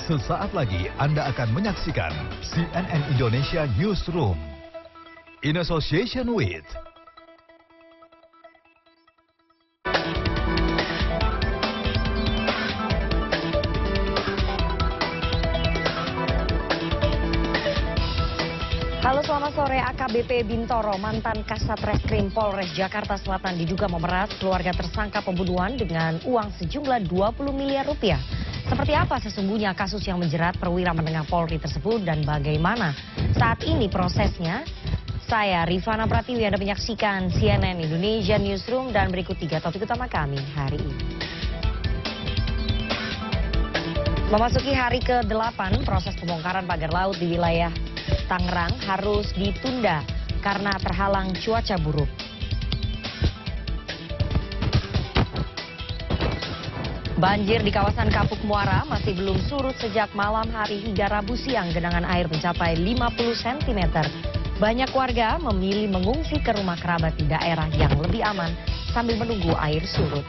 Sesaat lagi Anda akan menyaksikan CNN Indonesia Newsroom in association with Halo, selamat sore. AKBP Bintoro, mantan Kasat Reskrim Polres Jakarta Selatan, diduga memeras keluarga tersangka pembunuhan dengan uang sejumlah 20 miliar rupiah. Seperti apa sesungguhnya kasus yang menjerat perwira menengah Polri tersebut dan bagaimana saat ini prosesnya? Saya Rifana Pratiwi, Anda menyaksikan CNN Indonesia Newsroom dan berikut 3 topik utama kami hari ini. Memasuki hari ke-8, proses pembongkaran pagar laut di wilayah Tangerang harus ditunda karena terhalang cuaca buruk. Banjir di kawasan Kapuk Muara masih belum surut sejak malam hari hingga Rabu siang. Genangan air mencapai 50 cm. Banyak warga memilih mengungsi ke rumah kerabat di daerah yang lebih aman sambil menunggu air surut.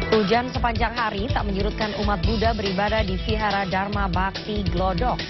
Hujan sepanjang hari tak menyurutkan umat Buddha beribadah di Vihara Dharma Bhakti Glodok.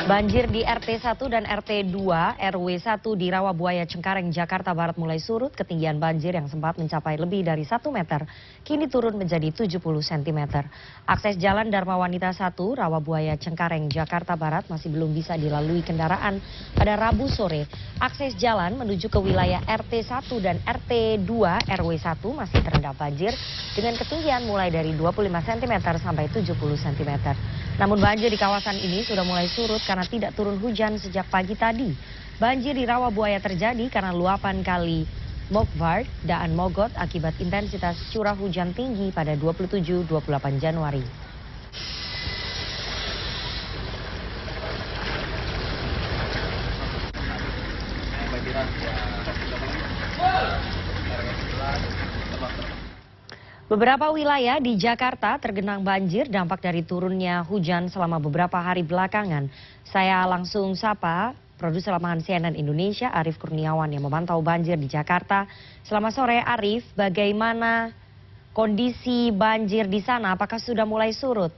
Banjir di RT 1 dan RT 2 RW 1 di Rawabuaya Cengkareng, Jakarta Barat mulai surut. Ketinggian banjir yang sempat mencapai lebih dari 1 meter, kini turun menjadi 70 cm. Akses jalan Dharma Wanita 1 Rawabuaya Cengkareng, Jakarta Barat masih belum bisa dilalui kendaraan pada Rabu sore. Akses jalan menuju ke wilayah RT 1 dan RT 2 RW 1 masih terendam banjir dengan ketinggian mulai dari 25 cm sampai 70 cm. Namun banjir di kawasan ini sudah mulai surut karena tidak turun hujan sejak pagi tadi. Banjir di Rawabuaya terjadi karena luapan kali Mokvard dan Mogot akibat intensitas curah hujan tinggi pada 27-28 Januari. Beberapa wilayah di Jakarta tergenang banjir dampak dari turunnya hujan selama beberapa hari belakangan. Saya langsung sapa produser lapangan CNN Indonesia Arief Kurniawan yang memantau banjir di Jakarta. Selamat sore Arief, bagaimana kondisi banjir di sana? Apakah sudah mulai surut?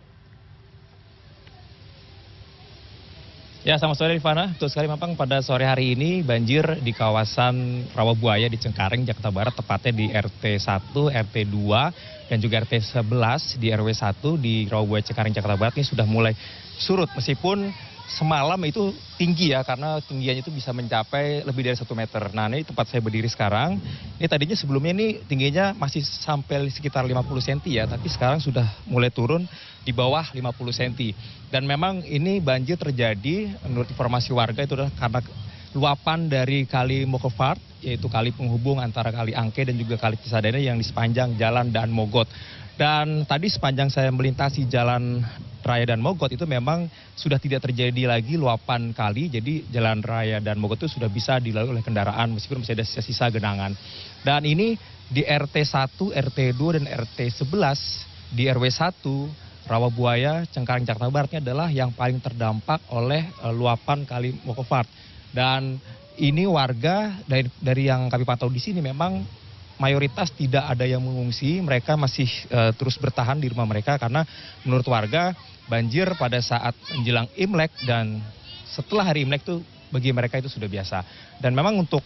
Ya, selamat sore Rifana. Betul sekali memang pada sore hari ini banjir di kawasan Rawabuaya di Cengkareng, Jakarta Barat, tepatnya di RT 1, RT 2, dan juga RT 11 di RW 1 di Rawabuaya Cengkareng, Jakarta Barat ini sudah mulai surut. Meskipun semalam itu tinggi ya, karena tingginya itu bisa mencapai lebih dari 1 meter. Nah, ini tempat saya berdiri sekarang, ini tadinya sebelumnya ini tingginya masih sampai sekitar 50 cm ya, tapi sekarang sudah mulai turun di bawah 50 cm. Dan memang ini banjir terjadi menurut informasi warga itu adalah karena luapan dari Kali Mokevard, yaitu kali penghubung antara Kali Angke dan juga Kali Cisadane yang di sepanjang Jalan Daan Mogot. Dan tadi sepanjang saya melintasi Jalan Raya Daan Mogot itu memang sudah tidak terjadi lagi luapan kali, jadi Jalan Raya Daan Mogot itu sudah bisa dilalui oleh kendaraan meskipun masih ada sisa-sisa genangan. Dan ini di RT 1, RT 2, dan RT 11 di RW 1 Rawabuaya Cengkareng, Jakarta Barat ini adalah yang paling terdampak oleh luapan Kali Mokevard. Dan ini warga dari yang kami pantau di sini memang mayoritas tidak ada yang mengungsi, mereka masih terus bertahan di rumah mereka karena menurut warga banjir pada saat menjelang Imlek dan setelah hari Imlek itu bagi mereka itu sudah biasa. Dan memang untuk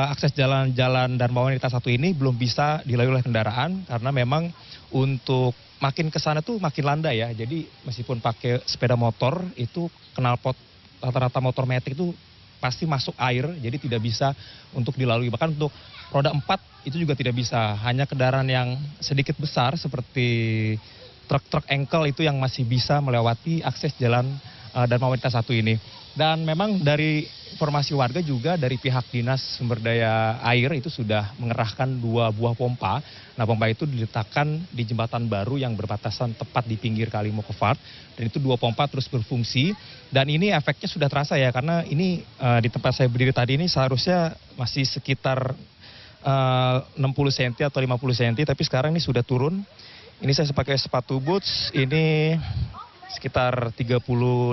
akses jalan-jalan Dharma Wanita 1 ini belum bisa dilalui oleh kendaraan karena memang untuk makin ke sana tuh makin landai ya. Jadi meskipun pakai sepeda motor itu knalpot rata-rata motor metik itu pasti masuk air, jadi tidak bisa untuk dilalui. Bahkan untuk roda 4 itu juga tidak bisa. Hanya kendaraan yang sedikit besar seperti truk-truk engkel itu yang masih bisa melewati akses jalan Dharma Wanita 1 ini. Dan memang dari informasi warga juga dari pihak Dinas Sumber Daya Air itu sudah mengerahkan 2 buah pompa. Nah, pompa itu diletakkan di jembatan baru yang berbatasan tepat di pinggir Kali Mokevard. Dan itu 2 pompa terus berfungsi. Dan ini efeknya sudah terasa ya, karena ini di tempat saya berdiri tadi ini seharusnya masih sekitar 60 cm atau 50 cm. Tapi sekarang ini sudah turun. Ini saya pakai sepatu boots, ini sekitar 35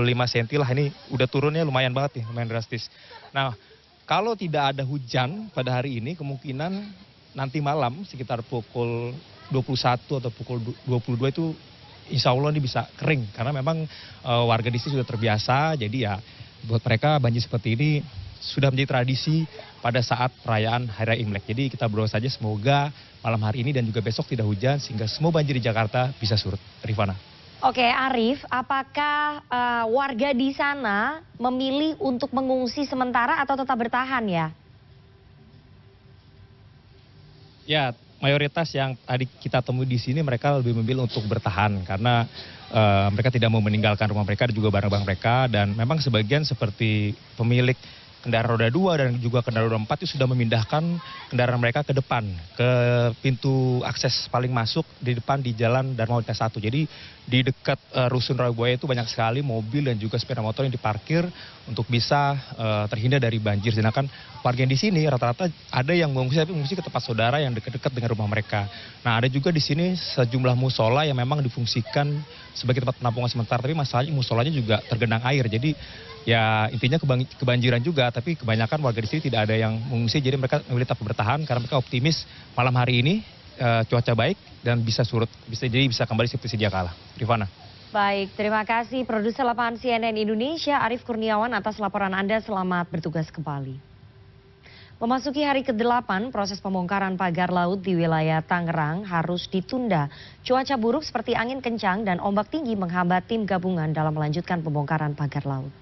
cm lah. Ini udah turunnya lumayan banget nih, lumayan drastis. Nah, kalau tidak ada hujan pada hari ini, kemungkinan nanti malam sekitar pukul 21 atau pukul 22 itu insya Allah ini bisa kering. Karena memang warga di sini sudah terbiasa, jadi ya buat mereka banjir seperti ini sudah menjadi tradisi pada saat perayaan Hari Raya Imlek. Jadi kita berdoa saja semoga malam hari ini dan juga besok tidak hujan sehingga semua banjir di Jakarta bisa surut. Rifana. Oke, Arif, apakah warga di sana memilih untuk mengungsi sementara atau tetap bertahan ya? Ya, mayoritas yang tadi kita temui di sini mereka lebih memilih untuk bertahan karena mereka tidak mau meninggalkan rumah mereka dan juga barang-barang mereka, dan memang sebagian seperti pemilik kendaraan roda 2 dan juga kendaraan roda 4 itu sudah memindahkan kendaraan mereka ke depan, ke pintu akses paling masuk di depan di Jalan Dharma Wangsa 1. Jadi di dekat Rusun Rawabuaya itu banyak sekali mobil dan juga sepeda motor yang diparkir untuk bisa terhindar dari banjir. Sedangkan warga yang di sini rata-rata ada yang mengungsi tapi mengungsi ke tempat saudara yang dekat-dekat dengan rumah mereka. Nah, ada juga di sini sejumlah musola yang memang difungsikan sebagai tempat penampungan sementara, tapi masalahnya musolanya juga tergenang air. Jadi ya intinya kebanjiran juga, tapi kebanyakan warga di sini tidak ada yang mengungsi, jadi mereka memilih tetap bertahan karena mereka optimis malam hari ini cuaca baik dan bisa surut, jadi bisa kembali seperti sedia kala. Rifana. Baik, terima kasih produser lapangan CNN Indonesia Arief Kurniawan atas laporan Anda. Selamat bertugas kembali. Memasuki hari ke-8, proses pembongkaran pagar laut di wilayah Tangerang harus ditunda. Cuaca buruk seperti angin kencang dan ombak tinggi menghambat tim gabungan dalam melanjutkan pembongkaran pagar laut.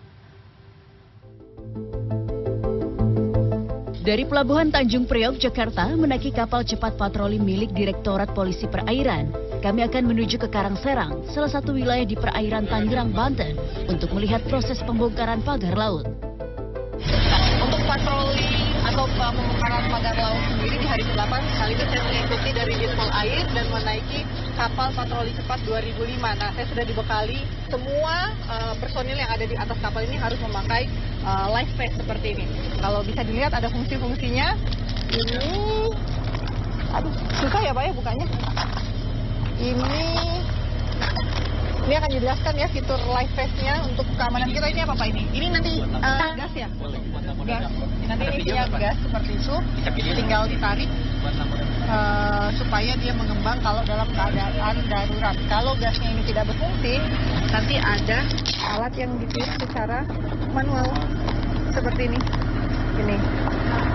Dari Pelabuhan Tanjung Priok, Jakarta, menaiki kapal cepat patroli milik Direktorat Polisi Perairan. Kami akan menuju ke Karangserang, salah satu wilayah di perairan Tangerang, Banten, untuk melihat proses pembongkaran pagar laut. Untuk patroli atau pembongkaran pagar laut sendiri di hari ke-8, kali ini saya mengikuti dari Ditpol Air dan menaiki kapal patroli cepat 2005. Nah, saya sudah dibekali semua personil yang ada di atas kapal ini harus memakai life vest seperti ini. Kalau bisa dilihat ada fungsi-fungsinya. Aduh, susah ya Pak ya bukanya. Ini akan dijelaskan ya fitur life vest-nya untuk keamanan kita. Ini apa Pak ini? Ini nanti gas ya? Gas. Nanti ini punya gas seperti itu, tinggal ditarik supaya dia mengembang kalau dalam keadaan darurat. Kalau gasnya ini tidak berfungsi, nanti ada alat yang ditiup secara manual seperti ini.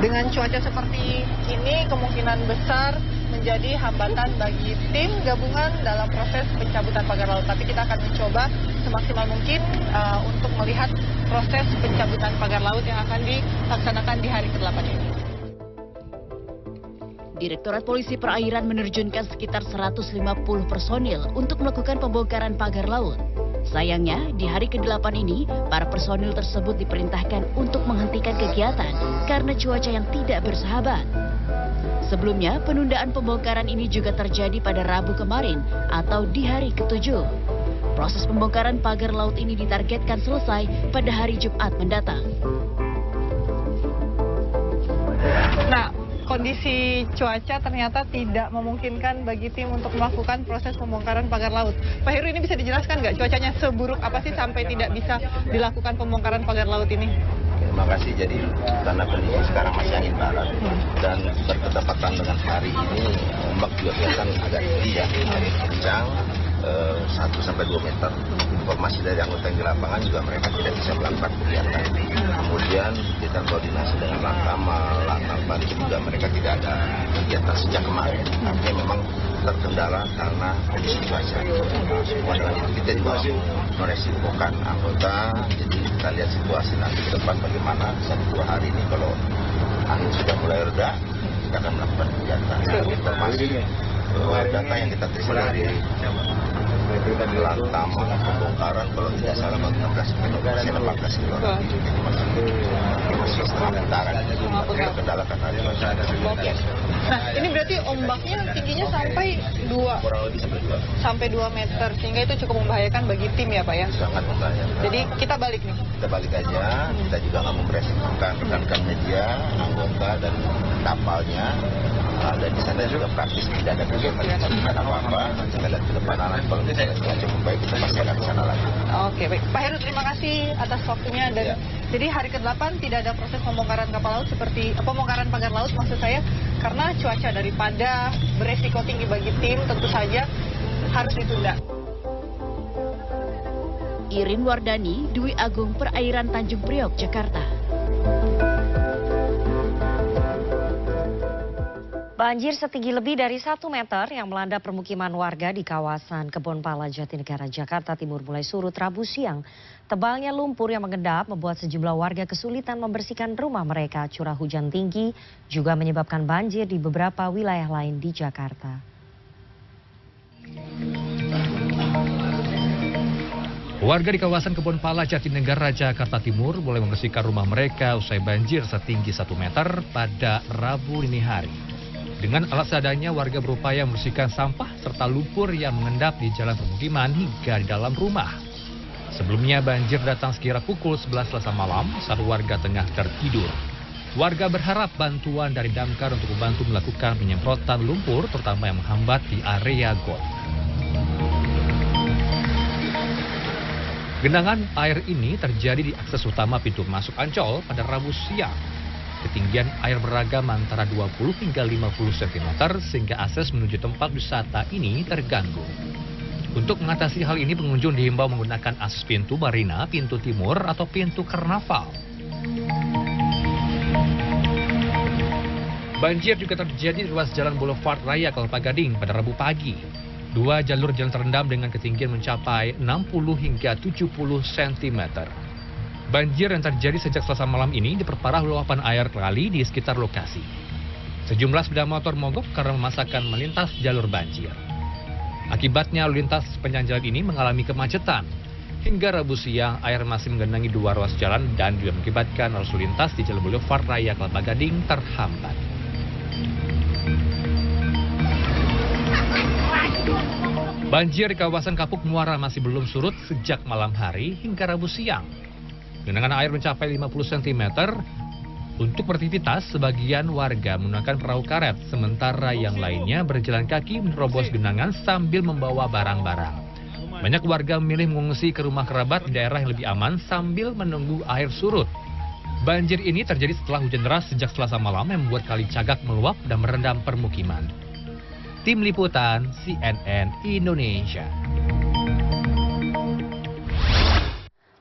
Dengan cuaca seperti ini kemungkinan besar menjadi hambatan bagi tim gabungan dalam proses pencabutan pagar laut. Tapi kita akan mencoba semaksimal mungkin untuk melihat proses pencabutan pagar laut yang akan dilaksanakan di hari ke-8 ini. Direktorat Polisi Perairan menerjunkan sekitar 150 personil untuk melakukan pembongkaran pagar laut. Sayangnya, di hari ke-8 ini, para personil tersebut diperintahkan untuk menghentikan kegiatan karena cuaca yang tidak bersahabat. Sebelumnya, penundaan pembongkaran ini juga terjadi pada Rabu kemarin atau di hari ke-7. Proses pembongkaran pagar laut ini ditargetkan selesai pada hari Jumat mendatang. Nah, kondisi cuaca ternyata tidak memungkinkan bagi tim untuk melakukan proses pembongkaran pagar laut. Pak Heru, ini bisa dijelaskan nggak cuacanya seburuk apa sih sampai tidak bisa dilakukan pembongkaran pagar laut ini? Terima kasih. Jadi karena kondisi sekarang masih angin barat dan bertepatan dengan hari ini ombak juga kelihatan agak tinggi ya, kencang 1-2 meter. Informasi dari anggota yang di lapangan juga mereka tidak bisa melakukan kegiatan. Kemudian kita koordinasi dengan Lantamal, Lantamal juga mereka tidak ada kegiatan sejak kemarin. Artinya memang terkendala karena kondisi cuaca. Semua dengan itu kita juga meresikokan anggota. Jadi kita lihat situasi nanti ke depan bagaimana 1-2 hari ini kalau angin sudah mulai reda kita akan melakukan kegiatan. Informasi data yang kita terima dari Lantamal pembongkaran kalau tidak salah 18 kilo. Masih setengah putaran. Kendala karena cuaca. Nah, ini berarti ombaknya tingginya sampai 2 meter, sehingga itu cukup membahayakan bagi tim ya Pak ya? Sangat membahayakan. Jadi kita balik nih? Kita balik aja, kita juga nggak memberesikokan rekan-rekan media, anggota dan kapalnya. ada di sana juga praktis tidak ada kegiatan apa-apa. Kita lihat ke depan anak kalau misalnya cukup baik kita pasti akan ke sana lagi. Oke, baik. Pak Heru, terima kasih atas waktunya. Dan jadi hari ke-8 tidak ada proses pembongkaran kapal laut seperti pembongkaran pagar laut maksud saya, karena cuaca daripada beresiko tinggi bagi tim tentu saja harus ditunda. Irin Wardani, Dwi Agung, Perairan Tanjung Priok, Jakarta. Banjir setinggi lebih dari 1 meter yang melanda permukiman warga di kawasan Kebonpala, Jatinegara, Jakarta Timur mulai surut Rabu siang. Tebalnya lumpur yang mengendap membuat sejumlah warga kesulitan membersihkan rumah mereka. Curah hujan tinggi juga menyebabkan banjir di beberapa wilayah lain di Jakarta. Warga di kawasan Kebonpala, Jatinegara, Jakarta Timur mulai membersihkan rumah mereka usai banjir setinggi 1 meter pada Rabu dini hari. Dengan alat seadanya, warga berupaya membersihkan sampah serta lumpur yang mengendap di jalan permukiman hingga di dalam rumah. Sebelumnya banjir datang sekira pukul 11 Selasa malam saat warga tengah tertidur. Warga berharap bantuan dari damkar untuk membantu melakukan penyemprotan lumpur terutama yang menghambat di area got. Genangan air ini terjadi di akses utama pintu masuk Ancol pada Rabu siang. Ketinggian air beragam antara 20 hingga 50 cm sehingga akses menuju tempat wisata ini terganggu. Untuk mengatasi hal ini, pengunjung dihimbau menggunakan akses pintu Marina, pintu timur, atau pintu Karnaval. Banjir juga terjadi di ruas jalan Boulevard Raya Kelapa Gading pada Rabu pagi. 2 jalur jalan terendam dengan ketinggian mencapai 60 hingga 70 cm. Banjir yang terjadi sejak Selasa malam ini diperparah luapan air kali di sekitar lokasi. Sejumlah sepeda motor mogok karena memaksakan melintas jalur banjir. Akibatnya lalu lintas sepanjang jalan ini mengalami kemacetan. Hingga Rabu siang air masih menggenangi 2 ruas jalan dan juga mengakibatkan lalu lintas di Jalan Boulevard Raya Kelapa Gading terhambat. Banjir di kawasan Kapuk Muara masih belum surut sejak malam hari hingga Rabu siang. Genangan air mencapai 50 cm. Untuk beraktivitas, sebagian warga menggunakan perahu karet, sementara yang lainnya berjalan kaki menerobos genangan sambil membawa barang-barang. Banyak warga memilih mengungsi ke rumah kerabat di daerah yang lebih aman sambil menunggu air surut. Banjir ini terjadi setelah hujan deras sejak Selasa malam yang membuat kali Cagak meluap dan merendam permukiman. Tim Liputan CNN Indonesia.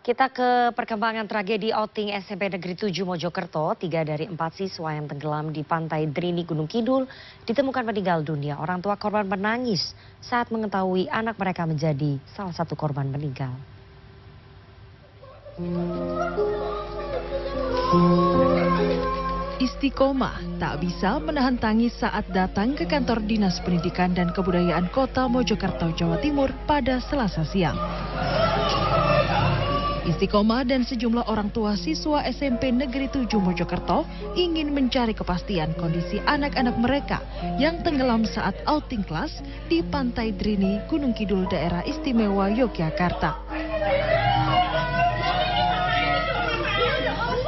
Kita ke perkembangan tragedi outing SMP Negeri 7 Mojokerto. 3 dari 4 siswa yang tenggelam di pantai Drini Gunung Kidul ditemukan meninggal dunia. Orang tua korban menangis saat mengetahui anak mereka menjadi salah satu korban meninggal. Istiqomah tak bisa menahan tangis saat datang ke kantor Dinas Pendidikan dan Kebudayaan Kota Mojokerto, Jawa Timur pada Selasa siang. Istiqomah dan sejumlah orang tua siswa SMP Negeri 7 Mojokerto ingin mencari kepastian kondisi anak-anak mereka yang tenggelam saat outing kelas di Pantai Drini, Gunung Kidul, Daerah Istimewa Yogyakarta.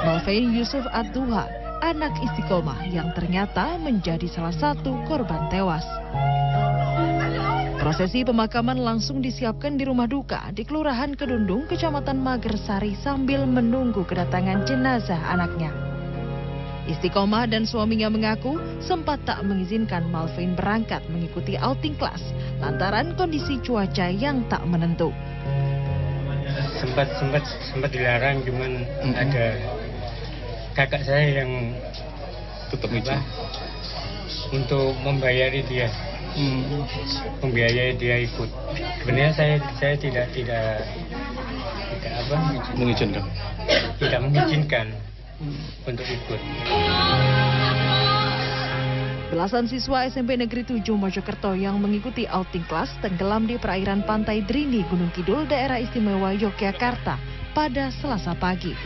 Malvein Yusuf Ad-Duha, anak Istiqomah yang ternyata menjadi salah satu korban tewas. Prosesi pemakaman langsung disiapkan di rumah duka di Kelurahan Kedundung, Kecamatan Magersari sambil menunggu kedatangan jenazah anaknya. Istiqomah dan suaminya mengaku sempat tak mengizinkan Malvein berangkat mengikuti outing kelas lantaran kondisi cuaca yang tak menentu. Sempat dilarang, cuman ada kakak saya yang tetap izin untuk membayari dia. Membiayai dia ikut. Sebenarnya saya tidak mengizinkan. Tidak mengizinkan untuk ikut. Belasan siswa SMP Negeri 7 Mojokerto yang mengikuti outing kelas tenggelam di perairan Pantai Drini, Gunung Kidul, Daerah Istimewa Yogyakarta pada Selasa pagi.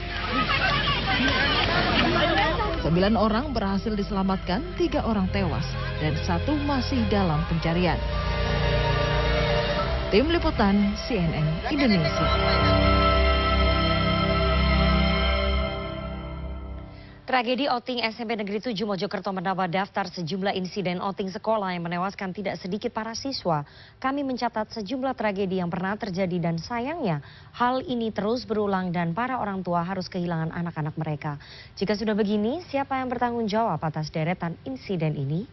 9 orang berhasil diselamatkan, 3 orang tewas, dan 1 masih dalam pencarian. Tim Liputan CNN Indonesia. Tragedi outing SMP Negeri 7 Mojokerto menambah daftar sejumlah insiden outing sekolah yang menewaskan tidak sedikit para siswa. Kami mencatat sejumlah tragedi yang pernah terjadi dan sayangnya hal ini terus berulang dan para orang tua harus kehilangan anak-anak mereka. Jika sudah begini, siapa yang bertanggung jawab atas deretan insiden ini?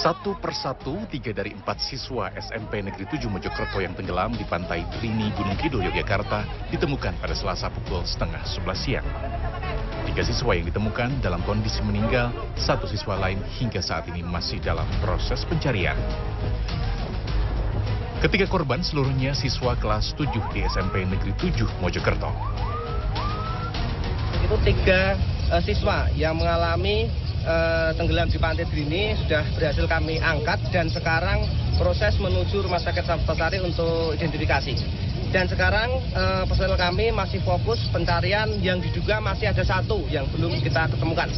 Satu persatu, 3 dari 4 siswa SMP Negeri 7 Mojokerto yang tenggelam di pantai Trini, Gunung Kidul, Yogyakarta ditemukan pada Selasa pukul 10:30 siang. 3 siswa yang ditemukan dalam kondisi meninggal, 1 siswa lain hingga saat ini masih dalam proses pencarian. Ketiga korban seluruhnya siswa kelas 7 di SMP Negeri 7 Mojokerto. Itu 3 siswa yang mengalami tenggelam di pantai Trini sudah berhasil kami angkat dan sekarang proses menuju Rumah Sakit Sambasari untuk identifikasi. Dan sekarang personel kami masih fokus pencarian yang diduga masih ada 1 yang belum kita ketemukan.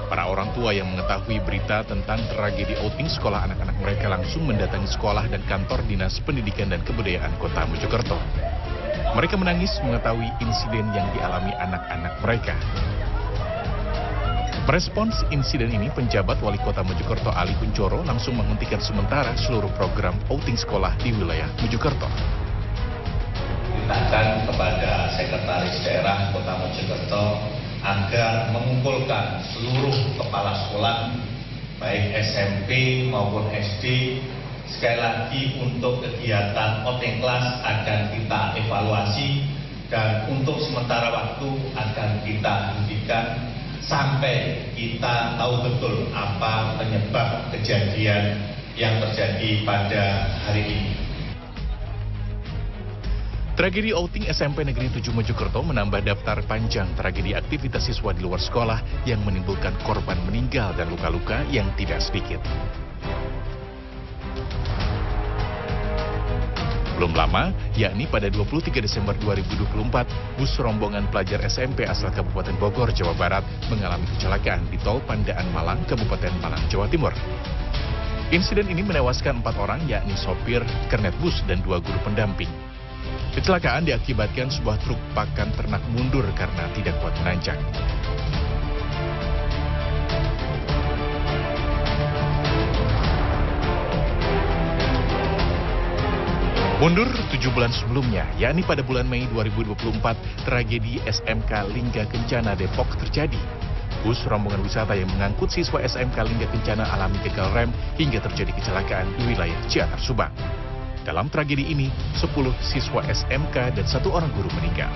Para orang tua yang mengetahui berita tentang tragedi outing sekolah anak-anak mereka langsung mendatangi sekolah dan kantor Dinas Pendidikan dan Kebudayaan Kota Mojokerto. Mereka menangis mengetahui insiden yang dialami anak-anak mereka. Merespons insiden ini, penjabat Wali Kota Mojokerto Ali Kuncoro langsung menghentikan sementara seluruh program outing sekolah di wilayah Mojokerto. Mintakan kepada Sekretaris Daerah Kota Mojokerto agar mengumpulkan seluruh kepala sekolah, baik SMP maupun SD, sekali lagi untuk kegiatan outing kelas akan kita evaluasi dan untuk sementara waktu akan kita hentikan sampai kita tahu betul apa penyebab kejadian yang terjadi pada hari ini. Tragedi outing SMP Negeri 7 Mojokerto menambah daftar panjang tragedi aktivitas siswa di luar sekolah yang menimbulkan korban meninggal dan luka-luka yang tidak sedikit. Belum lama, yakni pada 23 Desember 2024, bus rombongan pelajar SMP asal Kabupaten Bogor, Jawa Barat mengalami kecelakaan di Tol Pandaan Malang, Kabupaten Malang, Jawa Timur. Insiden ini menewaskan 4 orang, yakni sopir, kernet bus, dan 2 guru pendamping. Kecelakaan diakibatkan sebuah truk pakan ternak mundur karena tidak kuat menanjak. Mundur 7 bulan sebelumnya, yakni pada bulan Mei 2024, tragedi SMK Lingga Kencana Depok terjadi. Bus rombongan wisata yang mengangkut siswa SMK Lingga Kencana alami gagal rem hingga terjadi kecelakaan di wilayah Ciatar, Subang. Dalam tragedi ini, 10 siswa SMK dan 1 orang guru meninggal.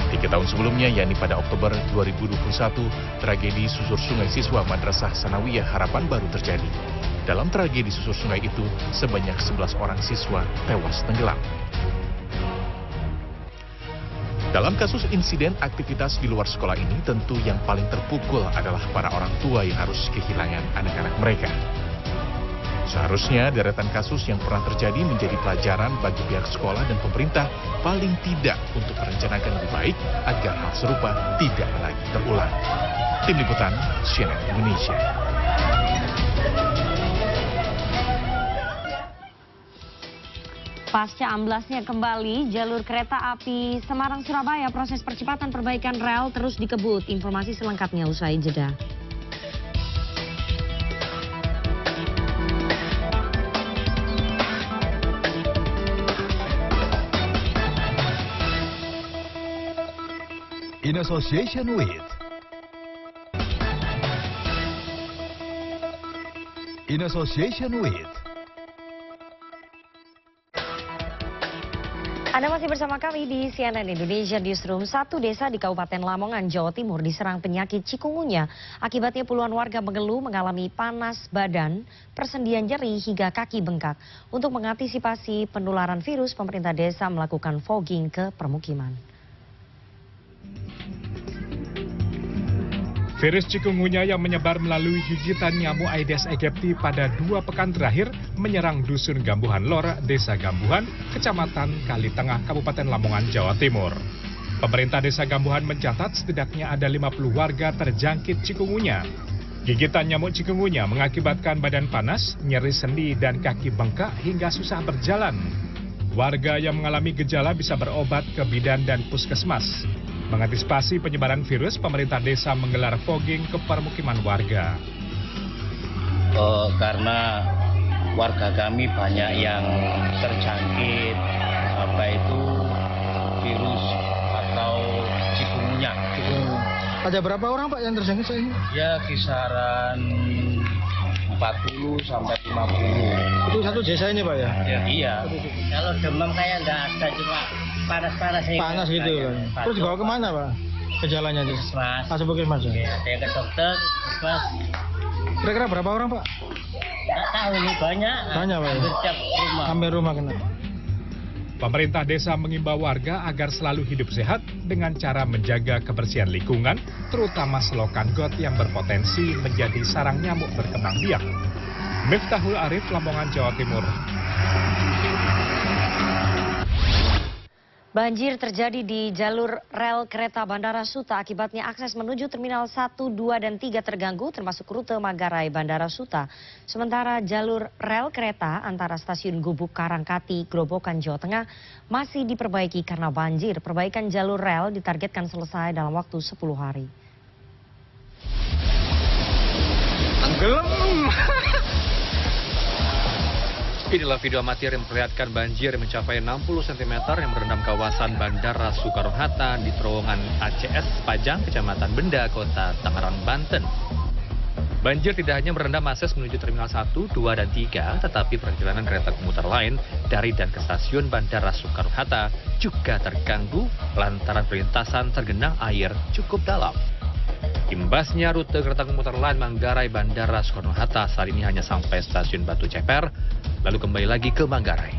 3 tahun sebelumnya, yakni pada Oktober 2021, tragedi susur sungai siswa Madrasah Sanawiyah Harapan Baru terjadi. Dalam tragedi susur sungai itu, sebanyak 11 orang siswa tewas tenggelam. Dalam kasus insiden aktivitas di luar sekolah ini, tentu yang paling terpukul adalah para orang tua yang harus kehilangan anak-anak mereka. Seharusnya deretan kasus yang pernah terjadi menjadi pelajaran bagi pihak sekolah dan pemerintah paling tidak untuk merencanakan lebih baik agar hal serupa tidak lagi terulang. Tim Liputan CNN Indonesia. Pasca amblasnya kembali jalur kereta api Semarang-Surabaya, proses percepatan perbaikan rel terus dikebut. Informasi selengkapnya usai jeda. In association with Anda masih bersama kami di CNN Indonesia Newsroom. 1 desa di Kabupaten Lamongan, Jawa Timur diserang penyakit cikungunya. Akibatnya puluhan warga mengeluh mengalami panas badan, persendian nyeri hingga kaki bengkak. Untuk mengantisipasi penularan virus, pemerintah desa melakukan fogging ke permukiman. Virus cikungunya yang menyebar melalui gigitan nyamuk Aedes aegypti pada 2 pekan terakhir menyerang Dusun Gambuhan Lor, Desa Gambuhan, Kecamatan Kalitengah, Kabupaten Lamongan, Jawa Timur. Pemerintah Desa Gambuhan mencatat setidaknya ada 50 warga terjangkit chikungunya. Gigitan nyamuk chikungunya mengakibatkan badan panas, nyeri sendi, dan kaki bengkak hingga susah berjalan. Warga yang mengalami gejala bisa berobat ke bidan dan puskesmas. Mengantisipasi penyebaran virus, pemerintah desa menggelar fogging ke permukiman warga. Karena warga kami banyak yang terjangkit virus atau chikungunya. Ada berapa orang Pak yang terjangkit saat ini? Ya kisaran 40 sampai 50. Itu satu desa ini Pak ya? Iya. Kalau demam kayak nggak ada, cuma panas-panas. Panas gitu kan. Terus dibawa kemana Pak? Gejalanya itu? Mas. Masuk puskesmas ya? Ada ke dokter, mas. Kira-kira berapa orang Pak? Nggak tahu ini banyak. Banyak Pak ya? Hampir tiap rumah. Hampir rumah kena. Pemerintah desa mengimbau warga agar selalu hidup sehat dengan cara menjaga kebersihan lingkungan, terutama selokan got yang berpotensi menjadi sarang nyamuk berkembang biak. Miftahul Arif, Lamongan, Jawa Timur. Banjir terjadi di jalur rel kereta Bandara Suta, akibatnya akses menuju Terminal 1, 2, dan 3 terganggu termasuk rute Manggarai Bandara Suta. Sementara jalur rel kereta antara stasiun Gubuk Karangkati, Grobogan, Jawa Tengah masih diperbaiki karena banjir. Perbaikan jalur rel ditargetkan selesai dalam waktu 10 hari. Inilah video amatir yang memperlihatkan banjir yang mencapai 60 cm yang merendam kawasan Bandara Soekarno-Hatta di terowongan ACS Pajang, Kecamatan Benda, Kota Tangerang, Banten. Banjir tidak hanya merendam akses menuju Terminal 1, 2, dan 3, tetapi perjalanan kereta komuter lain dari dan ke stasiun Bandara Soekarno-Hatta juga terganggu lantaran perlintasan tergenang air cukup dalam. Imbasnya rute kereta komuter lain Manggarai Bandara Soekarno-Hatta saat ini hanya sampai stasiun Batu Ceper, lalu kembali lagi ke Manggarai.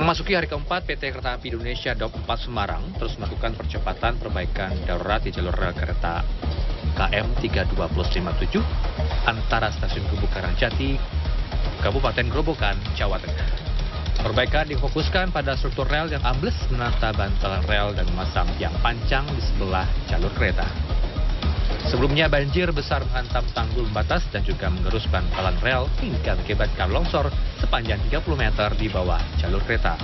Memasuki hari keempat, PT Kereta Api Indonesia Daup 4 Semarang terus melakukan percepatan perbaikan darurat di jalur rel kereta KM 32+57 antara stasiun Gubuk Karangjati, Kabupaten Grobogan, Jawa Tengah. Perbaikan difokuskan pada struktur rel yang ambles, menata bantalan rel, dan memasang tiang pancang di sebelah jalur kereta. Sebelumnya banjir besar menghantam tanggul pembatas dan juga mengerus bantalan rel hingga mengakibatkan longsor sepanjang 30 meter di bawah jalur kereta.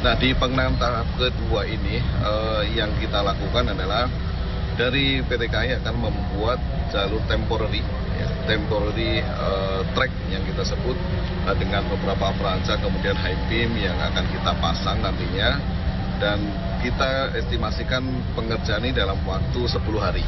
Nah, di pengenaan tahap kedua ini yang kita lakukan adalah dari PT KAI akan membuat jalur temporary track yang kita sebut dengan beberapa perancang, kemudian high beam yang akan kita pasang nantinya, dan kita estimasikan pengerjaan ini dalam waktu 10 hari.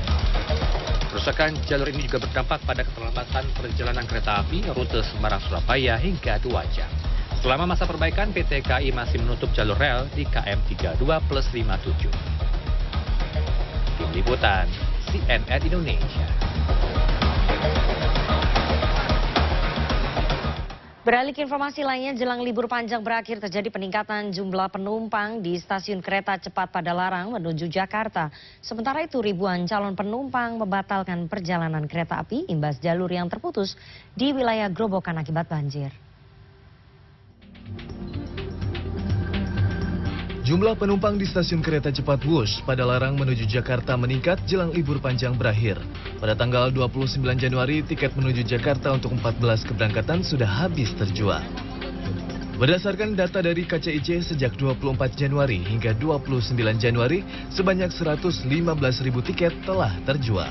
Kerusakan jalur ini juga berdampak pada keterlambatan perjalanan kereta api rute Semarang-Surabaya hingga 2 jam. Selama masa perbaikan, PT KAI masih menutup jalur rel di KM 32+57. Tim Liputan CNN Indonesia. Beralih ke informasi lainnya, jelang libur panjang berakhir terjadi peningkatan jumlah penumpang di stasiun kereta cepat Padalarang menuju Jakarta. Sementara itu ribuan calon penumpang membatalkan perjalanan kereta api imbas jalur yang terputus di wilayah Grobogan akibat banjir. Jumlah penumpang di stasiun kereta cepat Wush Padalarang menuju Jakarta meningkat jelang libur panjang berakhir. Pada tanggal 29 Januari, tiket menuju Jakarta untuk 14 keberangkatan sudah habis terjual. Berdasarkan data dari KCIC, sejak 24 Januari hingga 29 Januari, sebanyak 115.000 tiket telah terjual.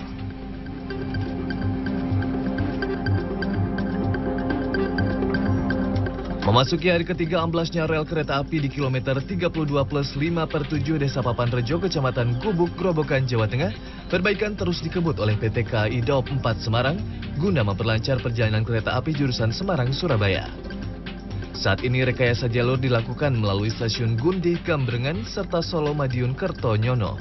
Memasuki hari ketiga amblasnya rel kereta api di kilometer 32+5/7 Desa Papanrejo, Kecamatan Gubuk, Grobogan, Jawa Tengah, perbaikan terus dikebut oleh PT KAI Daup 4 Semarang guna memperlancar perjalanan kereta api jurusan Semarang-Surabaya. Saat ini rekayasa jalur dilakukan melalui stasiun Gundi, Gambrengan, serta Solo Madiun Kertonyono.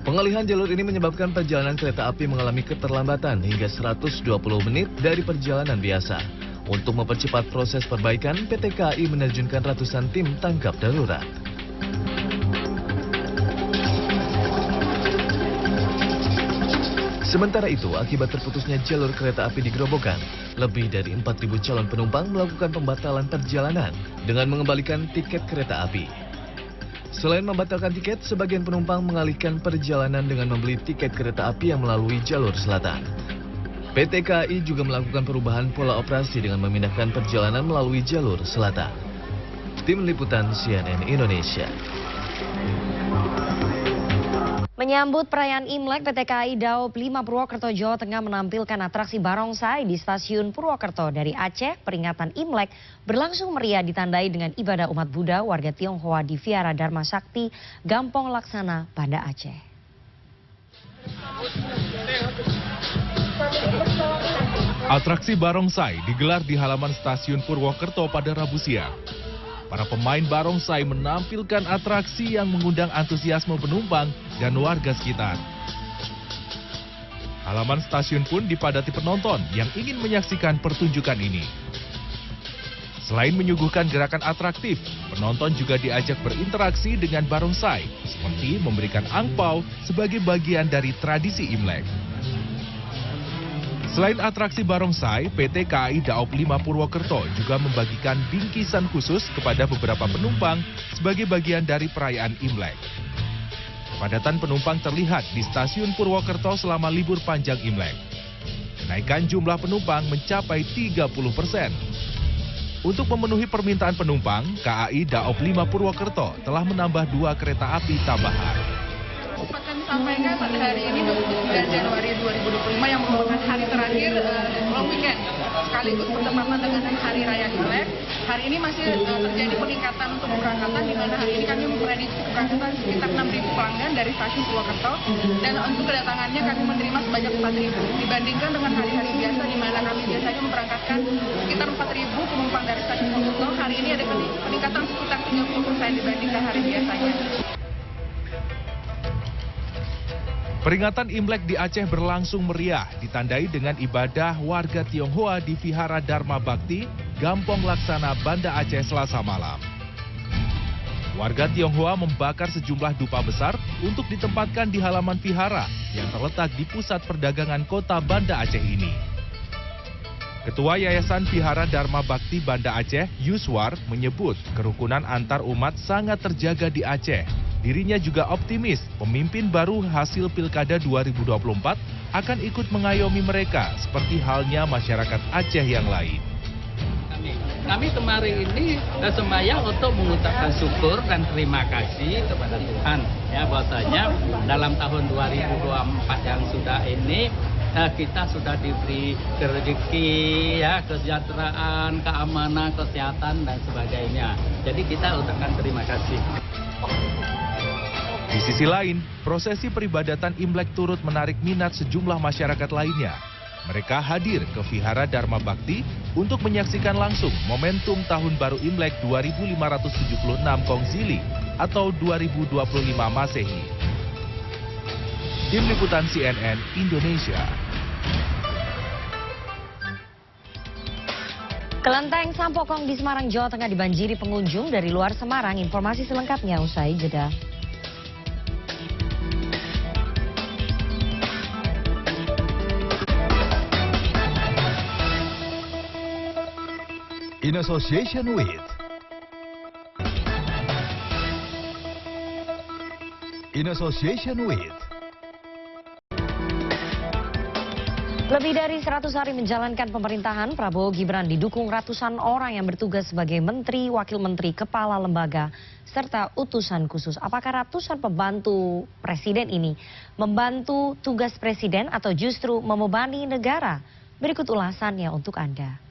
Pengalihan jalur ini menyebabkan perjalanan kereta api mengalami keterlambatan hingga 120 menit dari perjalanan biasa. Untuk mempercepat proses perbaikan, PT KAI menerjunkan ratusan tim tanggap darurat. Sementara itu, akibat terputusnya jalur kereta api di Grobogan, lebih dari 4.000 calon penumpang melakukan pembatalan perjalanan dengan mengembalikan tiket kereta api. Selain membatalkan tiket, sebagian penumpang mengalihkan perjalanan dengan membeli tiket kereta api yang melalui jalur selatan. PT KAI juga melakukan perubahan pola operasi dengan memindahkan perjalanan melalui jalur selatan. Tim Liputan CNN Indonesia. Menyambut perayaan Imlek, PT KAI Daop 5 Purwokerto, Jawa Tengah menampilkan atraksi barongsai di stasiun Purwokerto. Dari Aceh, peringatan Imlek berlangsung meriah ditandai dengan ibadah umat Buddha warga Tionghoa di Vihara Dharma Sakti, Gampong Laksana, Banda Aceh. Atraksi barongsai digelar di halaman stasiun Purwokerto pada Rabu siang. Para pemain barongsai menampilkan atraksi yang mengundang antusiasme penumpang dan warga sekitar. Halaman stasiun pun dipadati penonton yang ingin menyaksikan pertunjukan ini. Selain menyuguhkan gerakan atraktif, penonton juga diajak berinteraksi dengan barongsai, seperti memberikan angpau sebagai bagian dari tradisi Imlek. Selain atraksi barongsai, PT KAI Daop 5 Purwokerto juga membagikan bingkisan khusus kepada beberapa penumpang sebagai bagian dari perayaan Imlek. Kepadatan penumpang terlihat di stasiun Purwokerto selama libur panjang Imlek. Kenaikan jumlah penumpang mencapai 30%. Untuk memenuhi permintaan penumpang, KAI Daop 5 Purwokerto telah menambah 2 kereta api tambahan. Akan disampaikan pada hari ini 29 Januari 2025 yang merupakan hari terakhir long weekend sekaligus bertepatan dengan Hari Raya Imlek. Hari ini masih terjadi peningkatan untuk keberangkatan, di mana hari ini kami memprediksi keberangkatan sekitar 6.000 pelanggan dari stasiun Purwokerto, dan untuk kedatangannya kami menerima sebanyak 4.000 dibandingkan dengan hari-hari biasa di mana kami biasanya memberangkatkan sekitar 4.000 penumpang dari stasiun Purwokerto. Hari ini ada peningkatan sekitar 30% dibandingkan hari biasanya. Peringatan Imlek di Aceh berlangsung meriah, ditandai dengan ibadah warga Tionghoa di Vihara Dharma Bakti, Gampong Laksana, Banda Aceh Selasa malam. Warga Tionghoa membakar sejumlah dupa besar untuk ditempatkan di halaman vihara yang terletak di pusat perdagangan kota Banda Aceh ini. Ketua Yayasan Vihara Dharma Bakti Banda Aceh, Yuswar, menyebut kerukunan antar umat sangat terjaga di Aceh. Dirinya juga optimis pemimpin baru hasil Pilkada 2024 akan ikut mengayomi mereka seperti halnya masyarakat Aceh yang lain. Kami kemarin ini sembahyang untuk mengucapkan syukur dan terima kasih kepada Tuhan. Ya, bahwasanya dalam tahun 2024 yang sudah ini kita sudah diberi rezeki, ya, kesejahteraan, keamanan, kesehatan dan sebagainya. Jadi kita ucapkan terima kasih. Di sisi lain, prosesi peribadatan Imlek turut menarik minat sejumlah masyarakat lainnya. Mereka hadir ke Vihara Dharma Bakti untuk menyaksikan langsung momentum Tahun Baru Imlek 2576 Kongzili atau 2025 Masehi. Tim Liputan CNN Indonesia. Kelenteng Sampokong di Semarang, Jawa Tengah dibanjiri pengunjung dari luar Semarang. Informasi selengkapnya usai jeda. In association with Lebih dari 100 hari menjalankan pemerintahan, Prabowo Gibran didukung ratusan orang yang bertugas sebagai menteri, wakil menteri, kepala lembaga, serta utusan khusus. Apakah ratusan pembantu presiden ini membantu tugas presiden atau justru membebani negara? Berikut ulasannya untuk Anda.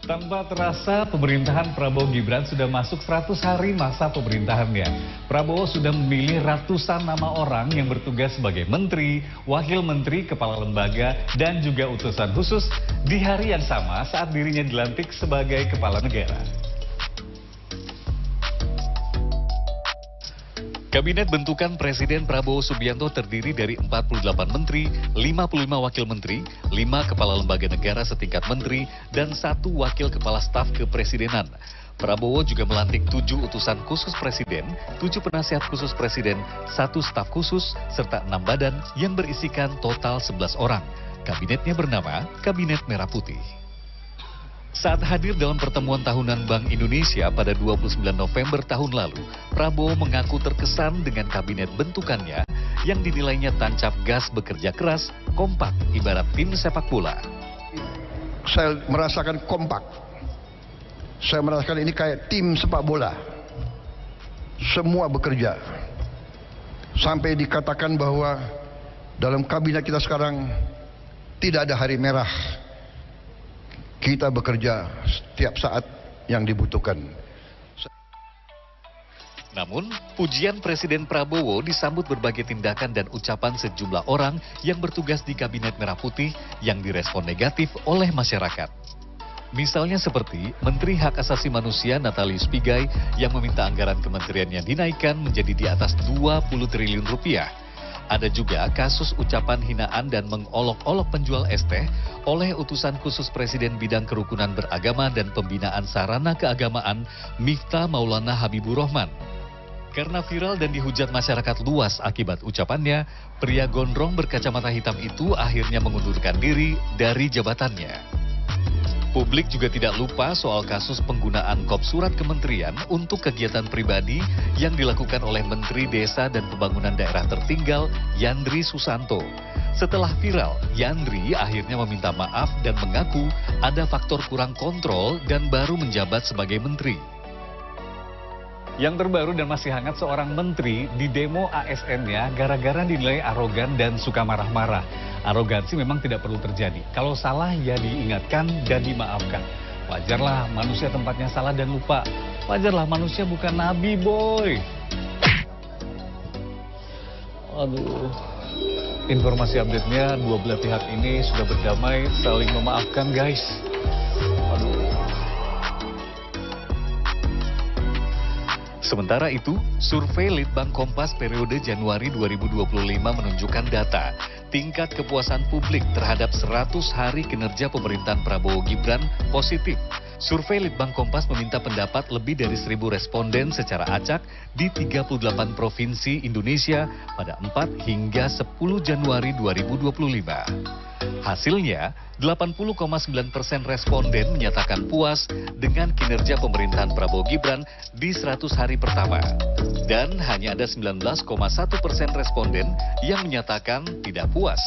Tanpa terasa, pemerintahan Prabowo Gibran sudah masuk 100 hari masa pemerintahannya. Prabowo sudah memilih ratusan nama orang yang bertugas sebagai menteri, wakil menteri, kepala lembaga, dan juga utusan khusus di hari yang sama saat dirinya dilantik sebagai kepala negara. Kabinet bentukan Presiden Prabowo Subianto terdiri dari 48 menteri, 55 wakil menteri, 5 kepala lembaga negara setingkat menteri, dan 1 wakil kepala staf kepresidenan. Prabowo juga melantik 7 utusan khusus presiden, 7 penasihat khusus presiden, 1 staf khusus, serta 6 badan yang berisikan total 11 orang. Kabinetnya bernama Kabinet Merah Putih. Saat hadir dalam pertemuan tahunan Bank Indonesia pada 29 November tahun lalu, Prabowo mengaku terkesan dengan kabinet bentukannya yang dinilainya tancap gas, bekerja keras, kompak, ibarat tim sepak bola. Saya merasakan kompak. Saya merasakan ini kayak tim sepak bola. Semua bekerja. Sampai dikatakan bahwa dalam kabinet kita sekarang tidak ada hari merah. Kita bekerja setiap saat yang dibutuhkan. Namun, pujian Presiden Prabowo disambut berbagai tindakan dan ucapan sejumlah orang yang bertugas di Kabinet Merah Putih yang direspon negatif oleh masyarakat. Misalnya seperti Menteri Hak Asasi Manusia Natalius Pigai yang meminta anggaran kementeriannya dinaikkan menjadi di atas 20 triliun rupiah. Ada juga kasus ucapan hinaan dan mengolok-olok penjual es teh oleh utusan khusus Presiden bidang kerukunan beragama dan pembinaan sarana keagamaan Miftah Maulana Habibur Rahman. Karena viral dan dihujat masyarakat luas akibat ucapannya, pria gondrong berkacamata hitam itu akhirnya mengundurkan diri dari jabatannya. Publik juga tidak lupa soal kasus penggunaan kop surat kementerian untuk kegiatan pribadi yang dilakukan oleh Menteri Desa dan Pembangunan Daerah Tertinggal Yandri Susanto. Setelah viral, Yandri akhirnya meminta maaf dan mengaku ada faktor kurang kontrol dan baru menjabat sebagai menteri. Yang terbaru dan masih hangat, seorang menteri di demo ASN-nya gara-gara dinilai arogan dan suka marah-marah. Arogansi memang tidak perlu terjadi. Kalau salah ya diingatkan dan dimaafkan. Wajarlah manusia tempatnya salah dan lupa. Wajarlah manusia bukan nabi, boy. Aduh. Informasi update-nya, dua belah pihak ini sudah berdamai, saling memaafkan, guys. Aduh. Sementara itu, survei Litbang Kompas periode Januari 2025 menunjukkan data tingkat kepuasan publik terhadap 100 hari kinerja pemerintahan Prabowo Gibran positif. Survei Litbang Kompas meminta pendapat lebih dari 1.000 responden secara acak di 38 provinsi Indonesia pada 4 hingga 10 Januari 2025. Hasilnya, 80,9% responden menyatakan puas dengan kinerja pemerintahan Prabowo Gibran di 100 hari pertama. Dan hanya ada 19,1% responden yang menyatakan tidak puas.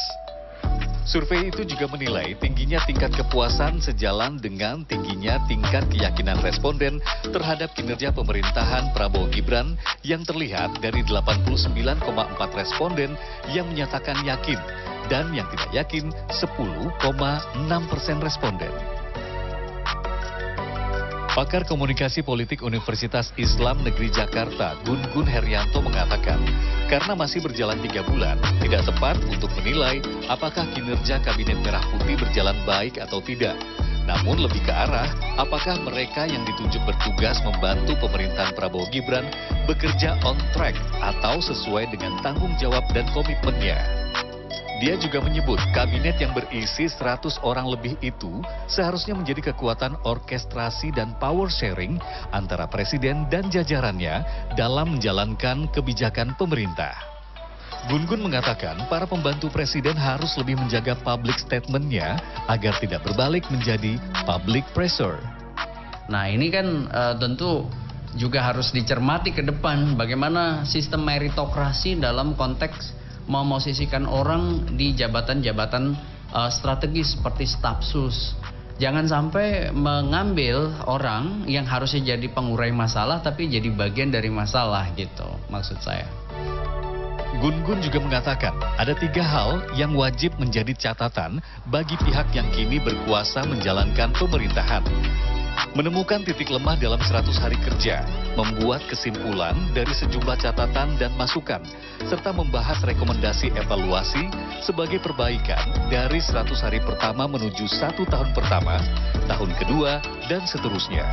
Survei itu juga menilai tingginya tingkat kepuasan sejalan dengan tingginya tingkat keyakinan responden terhadap kinerja pemerintahan Prabowo Gibran yang terlihat dari 89,4 responden yang menyatakan yakin dan yang tidak yakin 10,6% responden. Pakar Komunikasi Politik Universitas Islam Negeri Jakarta, Gun-Gun Herianto mengatakan, karena masih berjalan 3 bulan, tidak tepat untuk menilai apakah kinerja Kabinet Merah Putih berjalan baik atau tidak. Namun lebih ke arah, apakah mereka yang ditunjuk bertugas membantu pemerintahan Prabowo Gibran bekerja on track atau sesuai dengan tanggung jawab dan komitmennya. Dia juga menyebut kabinet yang berisi 100 orang lebih itu seharusnya menjadi kekuatan orkestrasi dan power sharing antara presiden dan jajarannya dalam menjalankan kebijakan pemerintah. Gun-Gun mengatakan para pembantu presiden harus lebih menjaga public statement-nya agar tidak berbalik menjadi public pressure. Nah ini kan tentu juga harus dicermati ke depan bagaimana sistem meritokrasi dalam konteks memosisikan orang di jabatan-jabatan strategis seperti staf sus. Jangan sampai mengambil orang yang harusnya jadi pengurai masalah tapi jadi bagian dari masalah gitu maksud saya. Gun-Gun juga mengatakan ada 3 hal yang wajib menjadi catatan bagi pihak yang kini berkuasa menjalankan pemerintahan. Menemukan titik lemah dalam 100 hari kerja, membuat kesimpulan dari sejumlah catatan dan masukan, serta membahas rekomendasi evaluasi sebagai perbaikan dari 100 hari pertama menuju 1 tahun pertama, tahun kedua, dan seterusnya.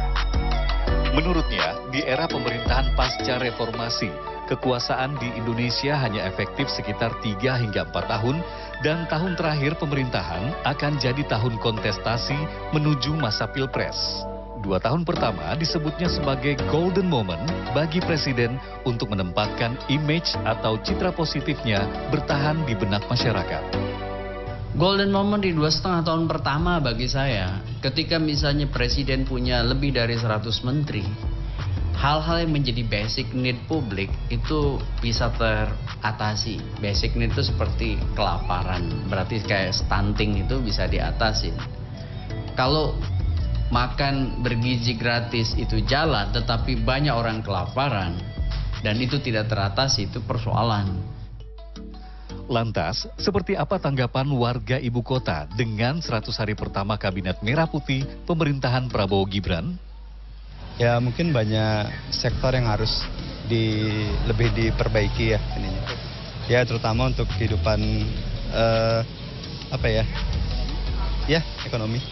Menurutnya, di era pemerintahan pasca reformasi, kekuasaan di Indonesia hanya efektif sekitar 3 hingga 4 tahun, dan tahun terakhir pemerintahan akan jadi tahun kontestasi menuju masa pilpres. 2 tahun pertama disebutnya sebagai golden moment bagi Presiden untuk menempatkan image atau citra positifnya bertahan di benak masyarakat. Golden moment di 2,5 tahun pertama bagi saya, ketika misalnya Presiden punya lebih dari 100 menteri, hal-hal yang menjadi basic need publik itu bisa teratasi. Basic need itu seperti kelaparan, berarti kayak stunting itu bisa diatasi. Kalau makan bergizi gratis itu jalan, tetapi banyak orang kelaparan dan itu tidak teratasi, itu persoalan. Lantas, seperti apa tanggapan warga ibu kota dengan 100 hari pertama Kabinet Merah Putih pemerintahan Prabowo Gibran? Ya mungkin banyak sektor yang harus lebih diperbaiki ya ininya. Ya terutama untuk kehidupan ekonomi.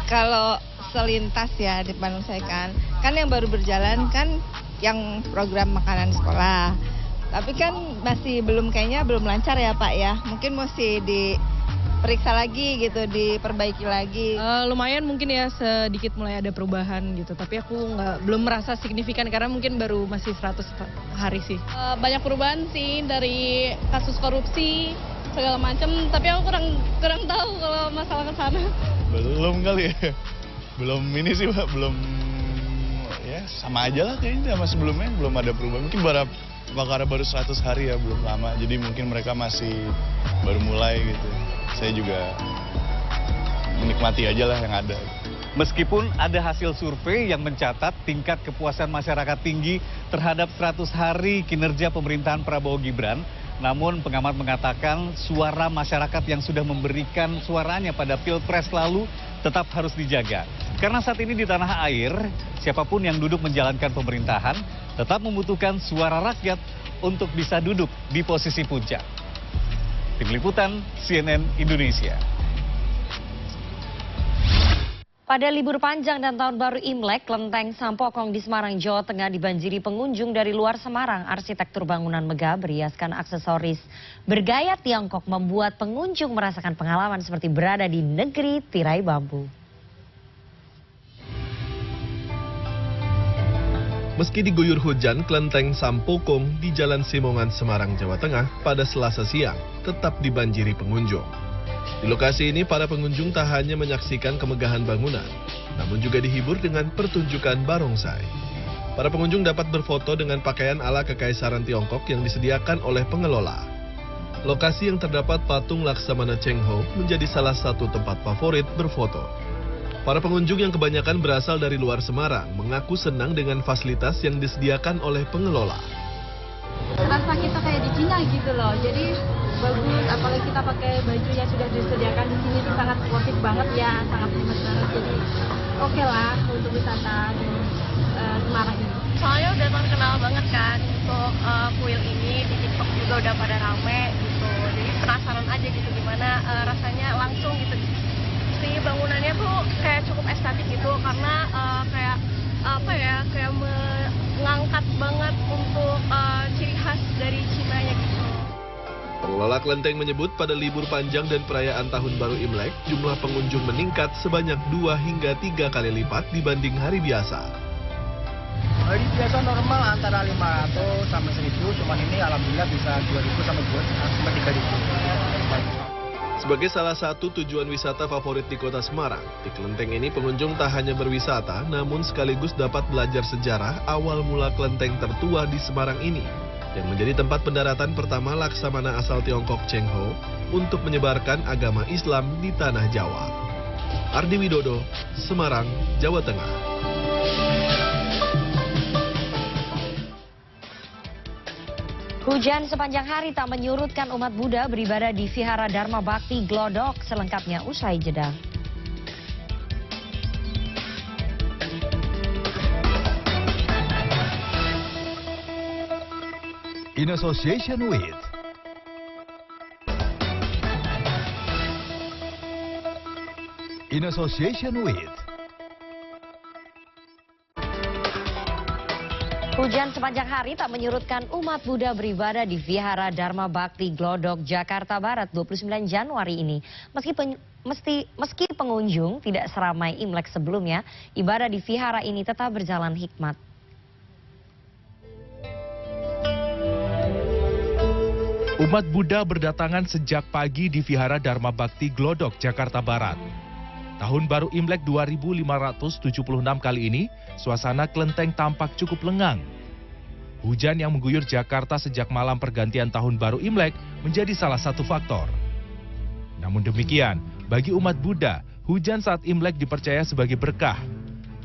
Kalau selintas ya di Bandung saya kan yang baru berjalan kan yang program makanan sekolah. Tapi kan kayaknya belum lancar ya Pak ya. Mungkin mesti diperiksa lagi gitu, diperbaiki lagi. Lumayan mungkin ya sedikit mulai ada perubahan gitu. Tapi aku belum merasa signifikan karena mungkin baru masih 100 hari sih. Banyak perubahan sih dari kasus korupsi segala macam. Tapi aku kurang tahu kalau masalah ke sana. Belum kali ya. Belum ini sih Pak, belum ya sama aja lah kayaknya sama sebelumnya, belum ada perubahan. Mungkin karena baru 100 hari ya, belum lama. Jadi mungkin mereka masih baru mulai gitu. Saya juga menikmati aja lah yang ada. Meskipun ada hasil survei yang mencatat tingkat kepuasan masyarakat tinggi terhadap 100 hari kinerja pemerintahan Prabowo Gibran, namun pengamat mengatakan suara masyarakat yang sudah memberikan suaranya pada Pilpres lalu tetap harus dijaga. Karena saat ini di tanah air, siapapun yang duduk menjalankan pemerintahan tetap membutuhkan suara rakyat untuk bisa duduk di posisi puncak. Tim Liputan CNN Indonesia. Pada libur panjang dan tahun baru Imlek, Kelenteng Sampokong di Semarang, Jawa Tengah dibanjiri pengunjung dari luar Semarang. Arsitektur bangunan megah berhiaskan aksesoris bergaya Tiongkok membuat pengunjung merasakan pengalaman seperti berada di negeri tirai bambu. Meski diguyur hujan, Kelenteng Sampokong di Jalan Simongan, Semarang, Jawa Tengah pada Selasa siang tetap dibanjiri pengunjung. Di lokasi ini, para pengunjung tak hanya menyaksikan kemegahan bangunan, namun juga dihibur dengan pertunjukan barongsai. Para pengunjung dapat berfoto dengan pakaian ala Kekaisaran Tiongkok yang disediakan oleh pengelola. Lokasi yang terdapat patung Laksamana Cheng Ho menjadi salah satu tempat favorit berfoto. Para pengunjung yang kebanyakan berasal dari luar Semarang mengaku senang dengan fasilitas yang disediakan oleh pengelola. Rasa kita kayak di Cina gitu loh, jadi bagus, apalagi kita pakai baju yang sudah disediakan di sini, sangat worth it banget ya, sangat hemat banget, jadi oke lah untuk wisata di Semarang ini. Soalnya udah terkenal banget kan untuk kuil ini, di TikTok juga udah pada rame gitu, jadi penasaran aja gitu gimana rasanya langsung gitu. Si bangunannya tuh kayak cukup estetik gitu karena kayak mengangkat banget untuk ciri khas dari Cina-nya gitu. Pengelola kelenteng menyebut pada libur panjang dan perayaan Tahun Baru Imlek, jumlah pengunjung meningkat sebanyak 2 hingga 3 kali lipat dibanding hari biasa. Hari biasa normal antara 500 sampai 1000, cuman ini alhamdulillah bisa 2000 sampai 3000. Sebagai salah satu tujuan wisata favorit di kota Semarang, di kelenteng ini pengunjung tak hanya berwisata, namun sekaligus dapat belajar sejarah awal mula kelenteng tertua di Semarang ini, yang menjadi tempat pendaratan pertama Laksamana asal Tiongkok Cheng Ho untuk menyebarkan agama Islam di tanah Jawa. Ardi Widodo, Semarang, Jawa Tengah. Hujan sepanjang hari tak menyurutkan umat Buddha beribadah di Vihara Dharma Bakti Glodok, selengkapnya usai jeda. In association with Hujan sepanjang hari tak menyurutkan umat Buddha beribadah di Vihara Dharma Bakti Glodok, Jakarta Barat 29 Januari ini. Meski pengunjung tidak seramai Imlek sebelumnya, ibadah di vihara ini tetap berjalan hikmat. Umat Buddha berdatangan sejak pagi di Vihara Dharma Bakti Glodok, Jakarta Barat. Tahun baru Imlek 2576 kali ini, suasana kelenteng tampak cukup lengang. Hujan yang mengguyur Jakarta sejak malam pergantian tahun baru Imlek menjadi salah satu faktor. Namun demikian, bagi umat Buddha, hujan saat Imlek dipercaya sebagai berkah.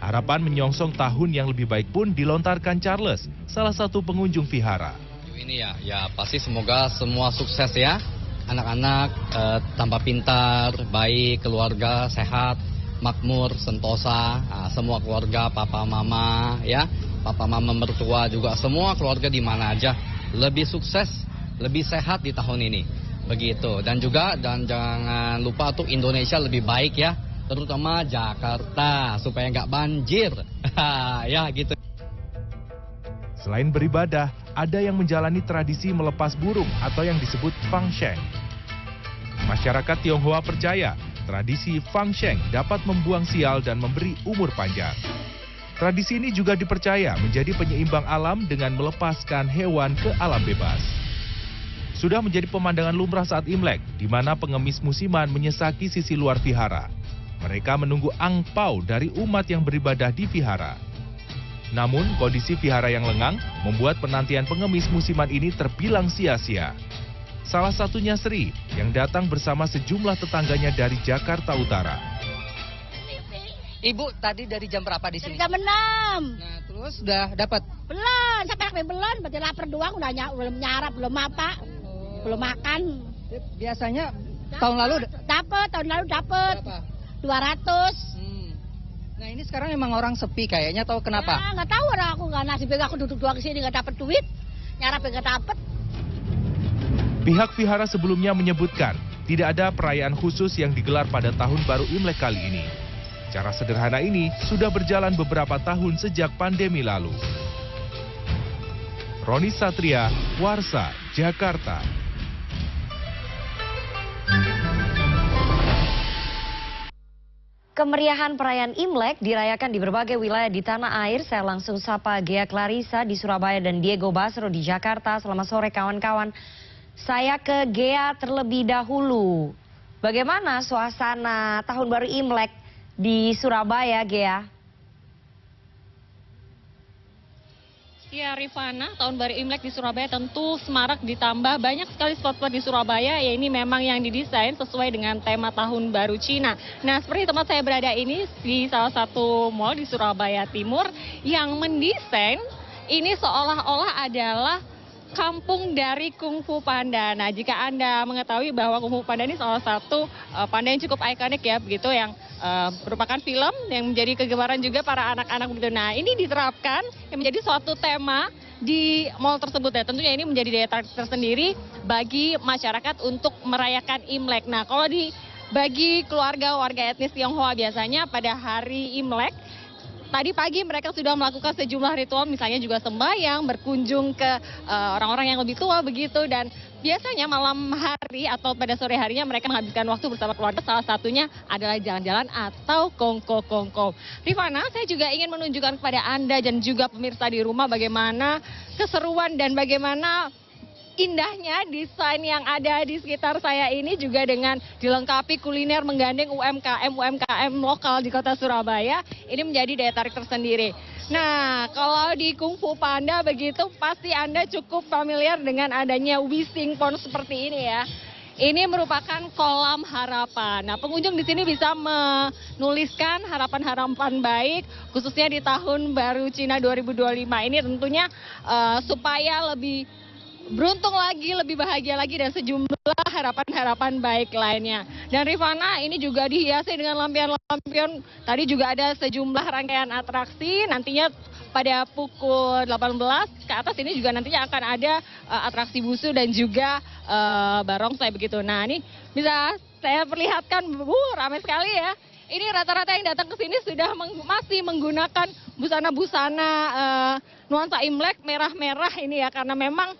Harapan menyongsong tahun yang lebih baik pun dilontarkan Charles, salah satu pengunjung vihara. Ini ya pasti semoga semua sukses ya. Anak-anak tambah pintar, baik, keluarga sehat, makmur, sentosa, semua keluarga, papa mama ya, papa mama mertua juga semua keluarga di mana aja lebih sukses, lebih sehat di tahun ini. Begitu. Dan jangan lupa untuk Indonesia lebih baik ya, terutama Jakarta supaya nggak banjir. Ya gitu. Selain beribadah, ada yang menjalani tradisi melepas burung atau yang disebut Fang Sheng. Masyarakat Tionghoa percaya tradisi Fang Sheng dapat membuang sial dan memberi umur panjang. Tradisi ini juga dipercaya menjadi penyeimbang alam dengan melepaskan hewan ke alam bebas. Sudah menjadi pemandangan lumrah saat Imlek, di mana pengemis musiman menyesaki sisi luar vihara. Mereka menunggu angpau dari umat yang beribadah di vihara. Namun, kondisi vihara yang lengang membuat penantian pengemis musiman ini terbilang sia-sia. Salah satunya Sri, yang datang bersama sejumlah tetangganya dari Jakarta Utara. Ibu tadi dari jam berapa di sini? Jam 6. Nah, terus udah dapat? Belum, sampai belum, berarti lapar doang, belum nyarap, belum apa, belum makan. Biasanya tahun lalu tahun lalu dapat 200. Nah ini sekarang emang orang sepi kayaknya, tahu kenapa? Ya, nggak tahu orang, aku nggak nasib aku duduk doang di sini nggak dapat duit, nyarap nggak dapat. Pihak vihara sebelumnya menyebutkan tidak ada perayaan khusus yang digelar pada tahun baru Imlek kali ini. Cara sederhana ini sudah berjalan beberapa tahun sejak pandemi lalu. Roni Satria, Warsa, Jakarta. Kemeriahan perayaan Imlek dirayakan di berbagai wilayah di tanah air. Saya langsung sapa Ghea Clarissa di Surabaya dan Diego Basro di Jakarta. Selamat sore kawan-kawan. Saya ke Ghea terlebih dahulu. Bagaimana suasana tahun baru Imlek di Surabaya, Ghea? Ya Rifana, tahun baru Imlek di Surabaya tentu semarak ditambah banyak sekali spot-spot di Surabaya. Ya ini memang yang didesain sesuai dengan tema tahun baru Cina. Nah seperti tempat saya berada ini di salah satu mal di Surabaya Timur yang mendesain ini seolah-olah adalah kampung dari Kung Fu Panda. Nah jika Anda mengetahui bahwa Kung Fu Panda ini salah satu panda yang cukup ikonik ya, begitu yang merupakan film yang menjadi kegemaran juga para anak-anak begitu. Nah ini diterapkan yang menjadi suatu tema di mal tersebut ya. Tentunya ini menjadi daya tarik tersendiri bagi masyarakat untuk merayakan Imlek. Nah kalau bagi keluarga warga etnis Tionghoa biasanya pada hari Imlek, tadi pagi mereka sudah melakukan sejumlah ritual, misalnya juga sembahyang, berkunjung ke orang-orang yang lebih tua begitu. Dan biasanya malam hari atau pada sore harinya mereka menghabiskan waktu bersama keluarga. Salah satunya adalah jalan-jalan atau kongko-kongko. Rifana, saya juga ingin menunjukkan kepada Anda dan juga pemirsa di rumah bagaimana keseruan dan bagaimana indahnya desain yang ada di sekitar saya ini, juga dengan dilengkapi kuliner menggandeng UMKM lokal di kota Surabaya. Ini menjadi daya tarik tersendiri. Nah, kalau di Kung Fu Panda begitu pasti Anda cukup familiar dengan adanya wishing pond seperti ini ya. Ini merupakan kolam harapan. Nah, pengunjung di sini bisa menuliskan harapan-harapan baik, khususnya di tahun baru Cina 2025 ini tentunya supaya lebih beruntung lagi, lebih bahagia lagi, dan sejumlah harapan-harapan baik lainnya. Dan Rifana, ini juga dihiasi dengan lampion-lampion. Tadi juga ada sejumlah rangkaian atraksi. Nantinya pada pukul 18 ke atas ini juga nantinya akan ada atraksi busu dan juga barongsai begitu. Nah ini bisa saya perlihatkan, ramai sekali ya. ini rata-rata yang datang ke sini sudah masih menggunakan busana-busana nuansa Imlek merah-merah ini ya, karena memang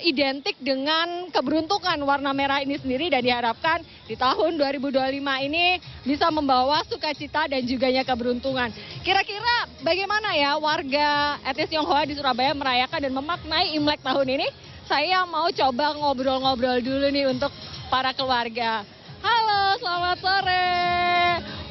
identik dengan keberuntungan warna merah ini sendiri, dan diharapkan di tahun 2025 ini bisa membawa sukacita dan juga keberuntungan. Kira-kira bagaimana ya warga etnis Tionghoa di Surabaya merayakan dan memaknai Imlek tahun ini? Saya mau coba ngobrol-ngobrol dulu nih untuk para keluarga. Halo, selamat sore.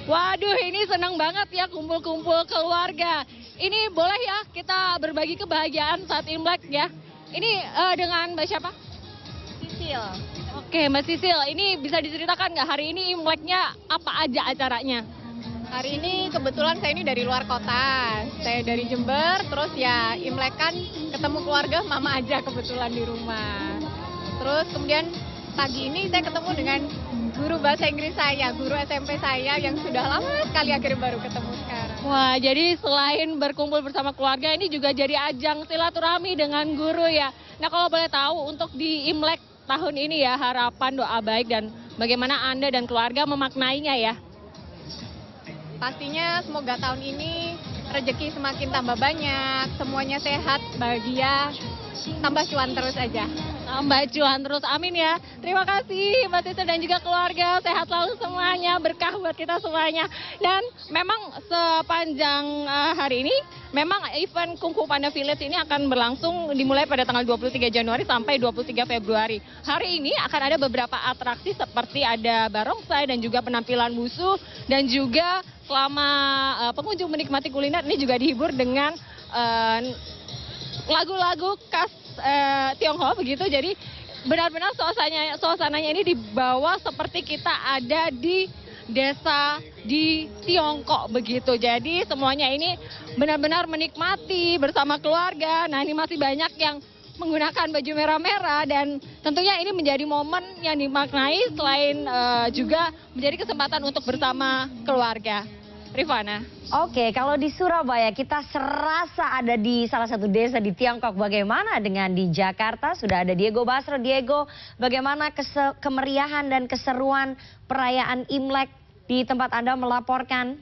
Waduh, ini senang banget ya kumpul-kumpul keluarga. Ini boleh ya kita berbagi kebahagiaan saat Imlek ya. Ini dengan Mbak siapa? Sisil. Oke, Mbak Sisil, ini bisa diceritakan nggak hari ini Imleknya apa aja acaranya? Hari ini kebetulan saya ini dari luar kota. Saya dari Jember, terus ya Imlek kan ketemu keluarga mama aja kebetulan di rumah. Terus kemudian pagi ini saya ketemu dengan guru bahasa Inggris saya, guru SMP saya yang sudah lama sekali akhirnya baru ketemu sekarang. Wah, jadi selain berkumpul bersama keluarga, ini juga jadi ajang silaturahmi dengan guru ya. Nah, kalau boleh tahu untuk di Imlek tahun ini ya, harapan doa baik dan bagaimana Anda dan keluarga memaknainya ya? Pastinya semoga tahun ini rezeki semakin tambah banyak, semuanya sehat, bahagia, tambah cuan terus aja. Tambah cuan terus, amin ya. Terima kasih Mbak Sisil dan juga keluarga, sehat selalu semuanya, berkah buat kita semuanya. Dan memang sepanjang hari ini, memang event Kung Fu Panda Village ini akan berlangsung dimulai pada tanggal 23 Januari sampai 23 Februari. Hari ini akan ada beberapa atraksi seperti ada barongsai dan juga penampilan musuh, dan juga selama pengunjung menikmati kuliner ini juga dihibur dengan lagu-lagu khas Tionghoa begitu. Jadi benar-benar suasananya ini dibawa seperti kita ada di desa di Tiongkok begitu. Jadi semuanya ini benar-benar menikmati bersama keluarga. Nah, ini masih banyak yang menggunakan baju merah-merah, dan tentunya ini menjadi momen yang dimaknai selain juga menjadi kesempatan untuk bersama keluarga. Rifana. Oke, kalau di Surabaya kita serasa ada di salah satu desa di Tiongkok. Bagaimana dengan di Jakarta? Sudah ada Diego Basro. Diego, bagaimana kemeriahan dan keseruan perayaan Imlek di tempat Anda melaporkan?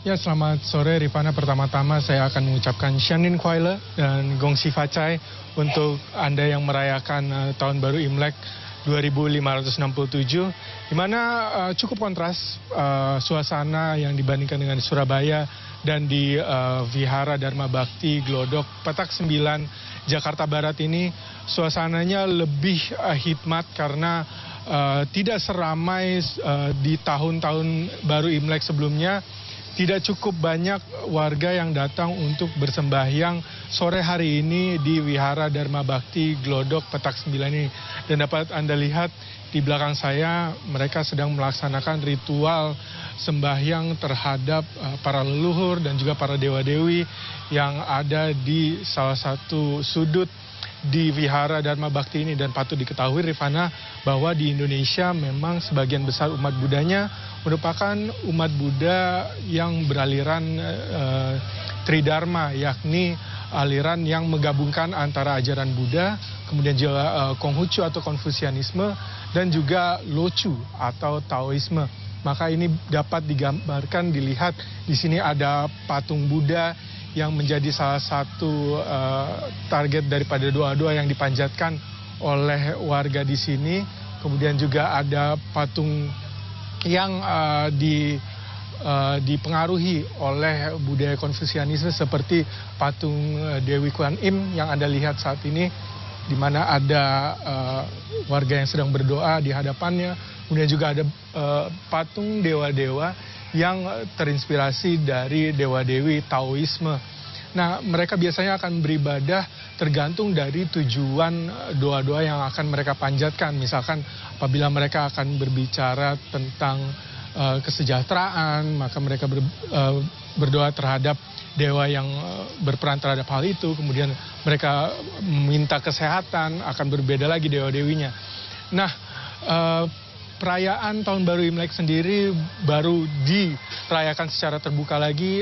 Ya, selamat sore Rifana. Pertama-tama saya akan mengucapkan Xianin Kuai Le dan Gong Xi Fa Cai untuk Anda yang merayakan Tahun Baru Imlek 2567, di mana cukup kontras suasana yang dibandingkan dengan di Surabaya dan di Vihara Dharma Bakti Glodok Petak 9 Jakarta Barat ini. Suasananya lebih hikmat karena tidak seramai di tahun-tahun baru Imlek sebelumnya. Tidak cukup banyak warga yang datang untuk bersembahyang sore hari ini di Wihara Dharma Bakti Glodok Petak 9 ini. Dan dapat Anda lihat di belakang saya, mereka sedang melaksanakan ritual sembahyang terhadap para leluhur dan juga para dewa-dewi yang ada di salah satu sudut di Wihara Dharma Bakti ini. Dan patut diketahui Rifana bahwa di Indonesia memang sebagian besar umat Buddhanya merupakan umat Buddha yang beraliran Tridharma, yakni aliran yang menggabungkan antara ajaran Buddha, kemudian juga Konghucu atau Konfusianisme, dan juga Lochu atau Taoisme. Maka ini dapat digambarkan, dilihat di sini ada patung Buddha yang menjadi salah satu target daripada doa-doa yang dipanjatkan oleh warga di sini. Kemudian juga ada patung yang dipengaruhi oleh budaya Konfusianisme seperti patung Dewi Kuan Im yang Anda lihat saat ini, di mana ada warga yang sedang berdoa di hadapannya. Kemudian juga ada patung dewa-dewa yang terinspirasi dari dewa-dewi Taoisme. Nah, mereka biasanya akan beribadah tergantung dari tujuan doa-doa yang akan mereka panjatkan. Misalkan apabila mereka akan berbicara tentang kesejahteraan, maka mereka berdoa terhadap dewa yang berperan terhadap hal itu. Kemudian mereka minta kesehatan, akan berbeda lagi dewa-dewinya. Nah, perayaan Tahun Baru Imlek sendiri baru dirayakan secara terbuka lagi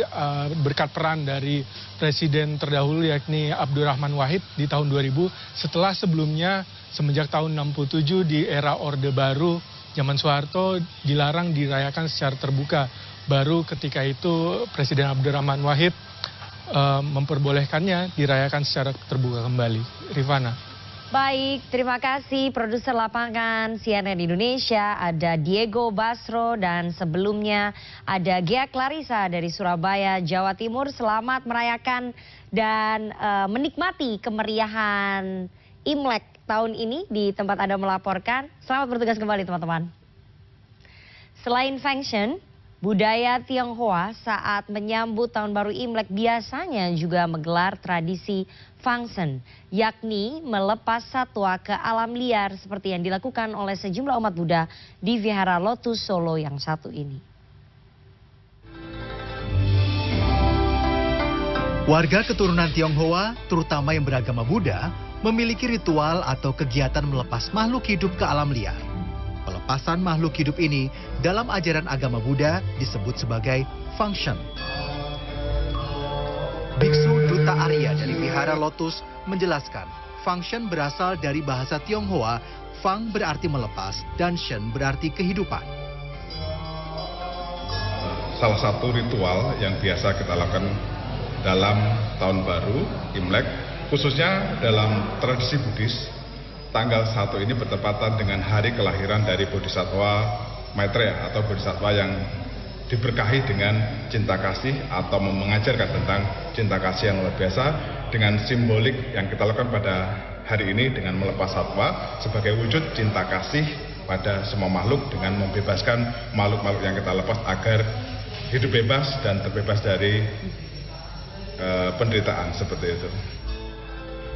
berkat peran dari Presiden terdahulu yakni Abdurrahman Wahid di tahun 2000, setelah sebelumnya semenjak tahun 67 di era Orde Baru zaman Soeharto dilarang dirayakan secara terbuka. Baru ketika itu Presiden Abdurrahman Wahid memperbolehkannya dirayakan secara terbuka kembali. Rifana. Baik, terima kasih produser lapangan CNN Indonesia, ada Diego Basro, dan sebelumnya ada Gia Clarissa dari Surabaya, Jawa Timur. Selamat merayakan dan menikmati kemeriahan Imlek tahun ini di tempat Anda melaporkan. Selamat bertugas kembali teman-teman. Selain function, budaya Tionghoa saat menyambut Tahun Baru Imlek biasanya juga menggelar tradisi Fangsen, yakni melepas satwa ke alam liar seperti yang dilakukan oleh sejumlah umat Buddha di Vihara Lotus Solo yang satu ini. Warga keturunan Tionghoa, terutama yang beragama Buddha, memiliki ritual atau kegiatan melepas makhluk hidup ke alam liar. Pelepasan makhluk hidup ini dalam ajaran agama Buddha disebut sebagai Fangsen. Biksu Duta Arya dari Vihara Lotus menjelaskan, Fangsen berasal dari bahasa Tionghoa, Fang berarti melepas dan Shen berarti kehidupan. Salah satu ritual yang biasa kita lakukan dalam Tahun Baru Imlek, khususnya dalam tradisi Buddhis, tanggal 1 ini bertepatan dengan hari kelahiran dari Bodhisattva Maitreya atau Bodhisattva yang diberkahi dengan cinta kasih atau mengajarkan tentang cinta kasih yang luar biasa, dengan simbolik yang kita lakukan pada hari ini dengan melepas satwa sebagai wujud cinta kasih pada semua makhluk dengan membebaskan makhluk-makhluk yang kita lepas agar hidup bebas dan terbebas dari penderitaan seperti itu.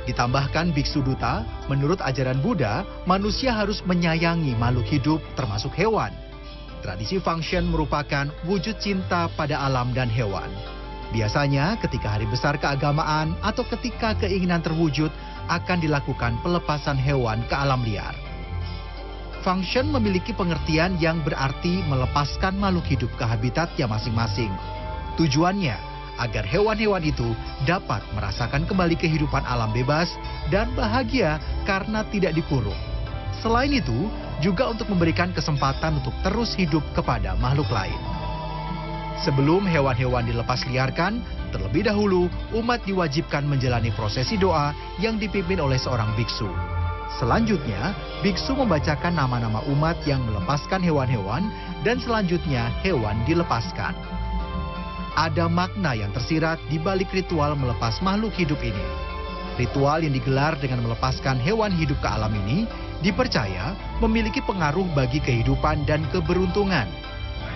Ditambahkan Biksu Duta, menurut ajaran Buddha, manusia harus menyayangi makhluk hidup termasuk hewan. Tradisi Fangsen merupakan wujud cinta pada alam dan hewan. Biasanya ketika hari besar keagamaan atau ketika keinginan terwujud akan dilakukan pelepasan hewan ke alam liar. Fangsen memiliki pengertian yang berarti melepaskan makhluk hidup ke habitatnya masing-masing. Tujuannya agar hewan-hewan itu dapat merasakan kembali kehidupan alam bebas dan bahagia karena tidak dikurung. Selain itu, juga untuk memberikan kesempatan untuk terus hidup kepada makhluk lain. Sebelum hewan-hewan dilepas liarkan, terlebih dahulu umat diwajibkan menjalani prosesi doa yang dipimpin oleh seorang biksu. Selanjutnya, biksu membacakan nama-nama umat yang melepaskan hewan-hewan dan selanjutnya hewan dilepaskan. Ada makna yang tersirat di balik ritual melepas makhluk hidup ini. Ritual yang digelar dengan melepaskan hewan hidup ke alam ini dipercaya memiliki pengaruh bagi kehidupan dan keberuntungan.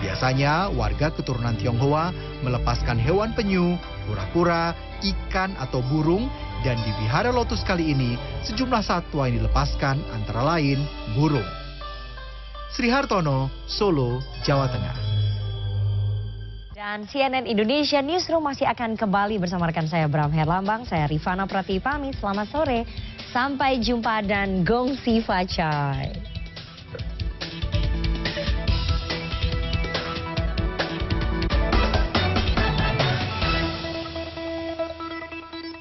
Biasanya warga keturunan Tionghoa melepaskan hewan penyu, kura-kura, ikan atau burung, dan di Vihara Lotus kali ini sejumlah satwa yang dilepaskan antara lain burung. Sri Hartono, Solo, Jawa Tengah. Dan CNN Indonesia Newsroom masih akan kembali bersama rekan saya Bram Herlambang, saya Rifana Pratiwi pamit, selamat sore, sampai jumpa dan gongsi facai.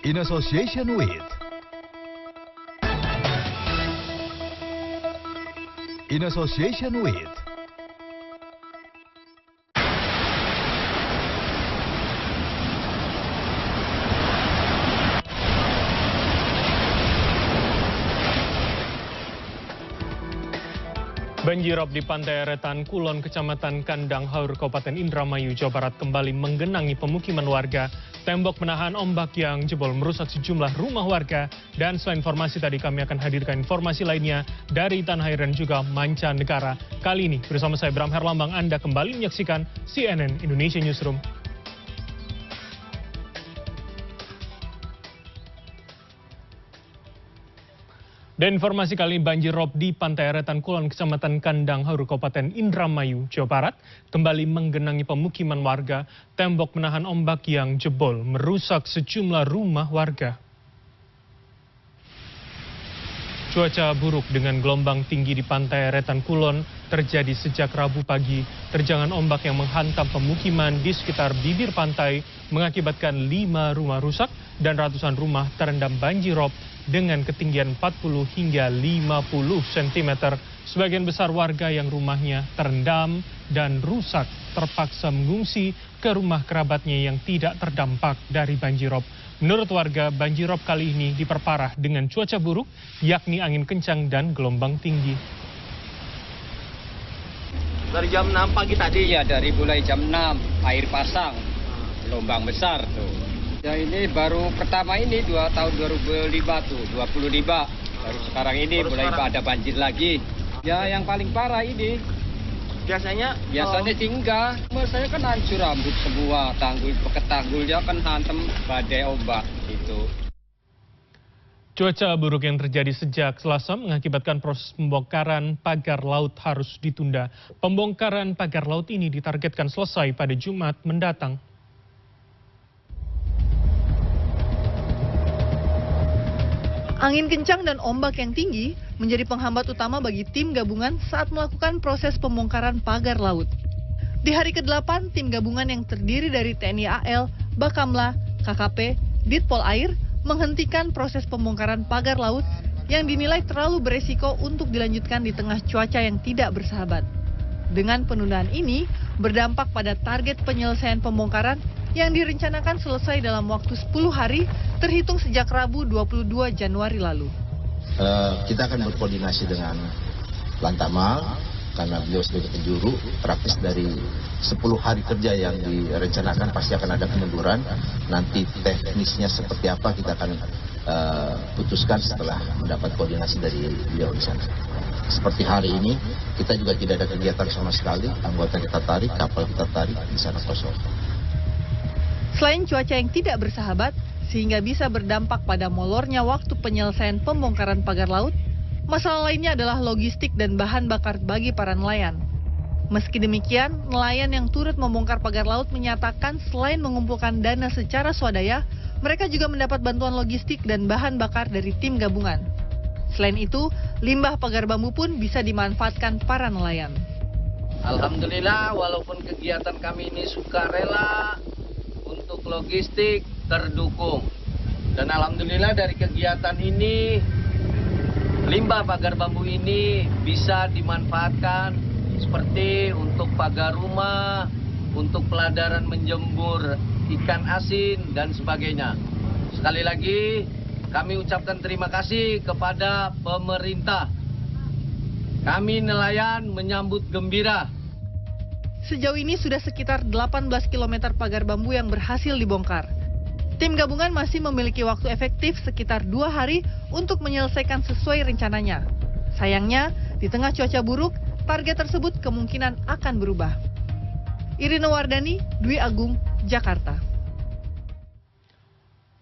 In association with Banjirop di Pantai Eretan Kulon, Kecamatan Kandang Haur, Kabupaten Indramayu, Jawa Barat kembali menggenangi pemukiman warga. Tembok menahan ombak yang jebol merusak sejumlah rumah warga. Dan selain informasi tadi, kami akan hadirkan informasi lainnya dari tanah air dan juga mancanegara. Kali ini bersama saya Bram Herlambang, Anda kembali menyaksikan CNN Indonesia Newsroom. Dan informasi kali ini, banjir rob di Pantai Eretan Kulon, Kecamatan Kandang Haur, Kabupaten Indramayu, Jawa Barat kembali menggenangi pemukiman warga. Tembok menahan ombak yang jebol merusak sejumlah rumah warga. Cuaca buruk dengan gelombang tinggi di Pantai Eretan Kulon terjadi sejak Rabu pagi. Terjangan ombak yang menghantam pemukiman di sekitar bibir pantai mengakibatkan 5 rumah rusak dan ratusan rumah terendam banjir rob dengan ketinggian 40 hingga 50 cm Sebagian besar warga yang rumahnya terendam dan rusak terpaksa mengungsi ke rumah kerabatnya yang tidak terdampak dari banjirop. Menurut warga, banjirop kali ini diperparah dengan cuaca buruk, yakni angin kencang dan gelombang tinggi. Dari jam 6 pagi tadi? Ya, dari mulai jam 6, air pasang, gelombang besar tuh. Ya ini baru pertama ini tahun 2005 tuh, 25. Baru sekarang ini mulai ada banjir lagi. Ya yang paling parah ini. Biasanya tinggal, saya kan hancur rambut semua, tanggulnya kan hantem badai ombak gitu. Cuaca buruk yang terjadi sejak Selasa mengakibatkan proses pembongkaran pagar laut harus ditunda. Pembongkaran pagar laut ini ditargetkan selesai pada Jumat mendatang. Angin kencang dan ombak yang tinggi menjadi penghambat utama bagi tim gabungan saat melakukan proses pembongkaran pagar laut. Di hari ke-8, tim gabungan yang terdiri dari TNI AL, Bakamla, KKP, Ditpol Air menghentikan proses pembongkaran pagar laut yang dinilai terlalu beresiko untuk dilanjutkan di tengah cuaca yang tidak bersahabat. Dengan penundaan ini, berdampak pada target penyelesaian pembongkaran yang direncanakan selesai dalam waktu 10 hari terhitung sejak Rabu 22 Januari lalu. Kita akan berkoordinasi dengan Lantamal karena beliau sebagai penjuru, praktis dari 10 hari kerja yang direncanakan pasti akan ada kemunduran. Nanti teknisnya seperti apa kita akan putuskan setelah mendapat koordinasi dari beliau di sana. Seperti hari ini, kita juga tidak ada kegiatan sama sekali, anggota kita tarik, kapal kita tarik, di sana kosong. Selain cuaca yang tidak bersahabat, sehingga bisa berdampak pada molornya waktu penyelesaian pembongkaran pagar laut, masalah lainnya adalah logistik dan bahan bakar bagi para nelayan. Meski demikian, nelayan yang turut membongkar pagar laut menyatakan selain mengumpulkan dana secara swadaya, mereka juga mendapat bantuan logistik dan bahan bakar dari tim gabungan. Selain itu, limbah pagar bambu pun bisa dimanfaatkan para nelayan. Alhamdulillah, walaupun kegiatan kami ini sukarela, untuk logistik terdukung. Dan alhamdulillah dari kegiatan ini, limbah pagar bambu ini bisa dimanfaatkan seperti untuk pagar rumah, untuk peladaran menjemur ikan asin, dan sebagainya. Sekali lagi, kami ucapkan terima kasih kepada pemerintah. Kami nelayan menyambut gembira. Sejauh ini sudah sekitar 18 km pagar bambu yang berhasil dibongkar. Tim gabungan masih memiliki waktu efektif sekitar 2 hari untuk menyelesaikan sesuai rencananya. Sayangnya, di tengah cuaca buruk, target tersebut kemungkinan akan berubah. Irina Wardani, Dwi Agung, Jakarta.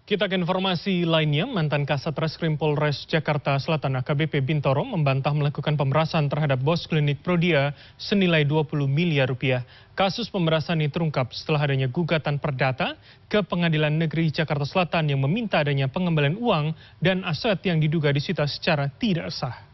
Kita ke informasi lainnya, mantan Kasat Reskrim Polres Jakarta Selatan AKBP Bintoro membantah melakukan pemerasan terhadap bos klinik Prodia senilai 20 miliar rupiah. Kasus pemerasan ini terungkap setelah adanya gugatan perdata ke Pengadilan Negeri Jakarta Selatan yang meminta adanya pengembalian uang dan aset yang diduga disita secara tidak sah.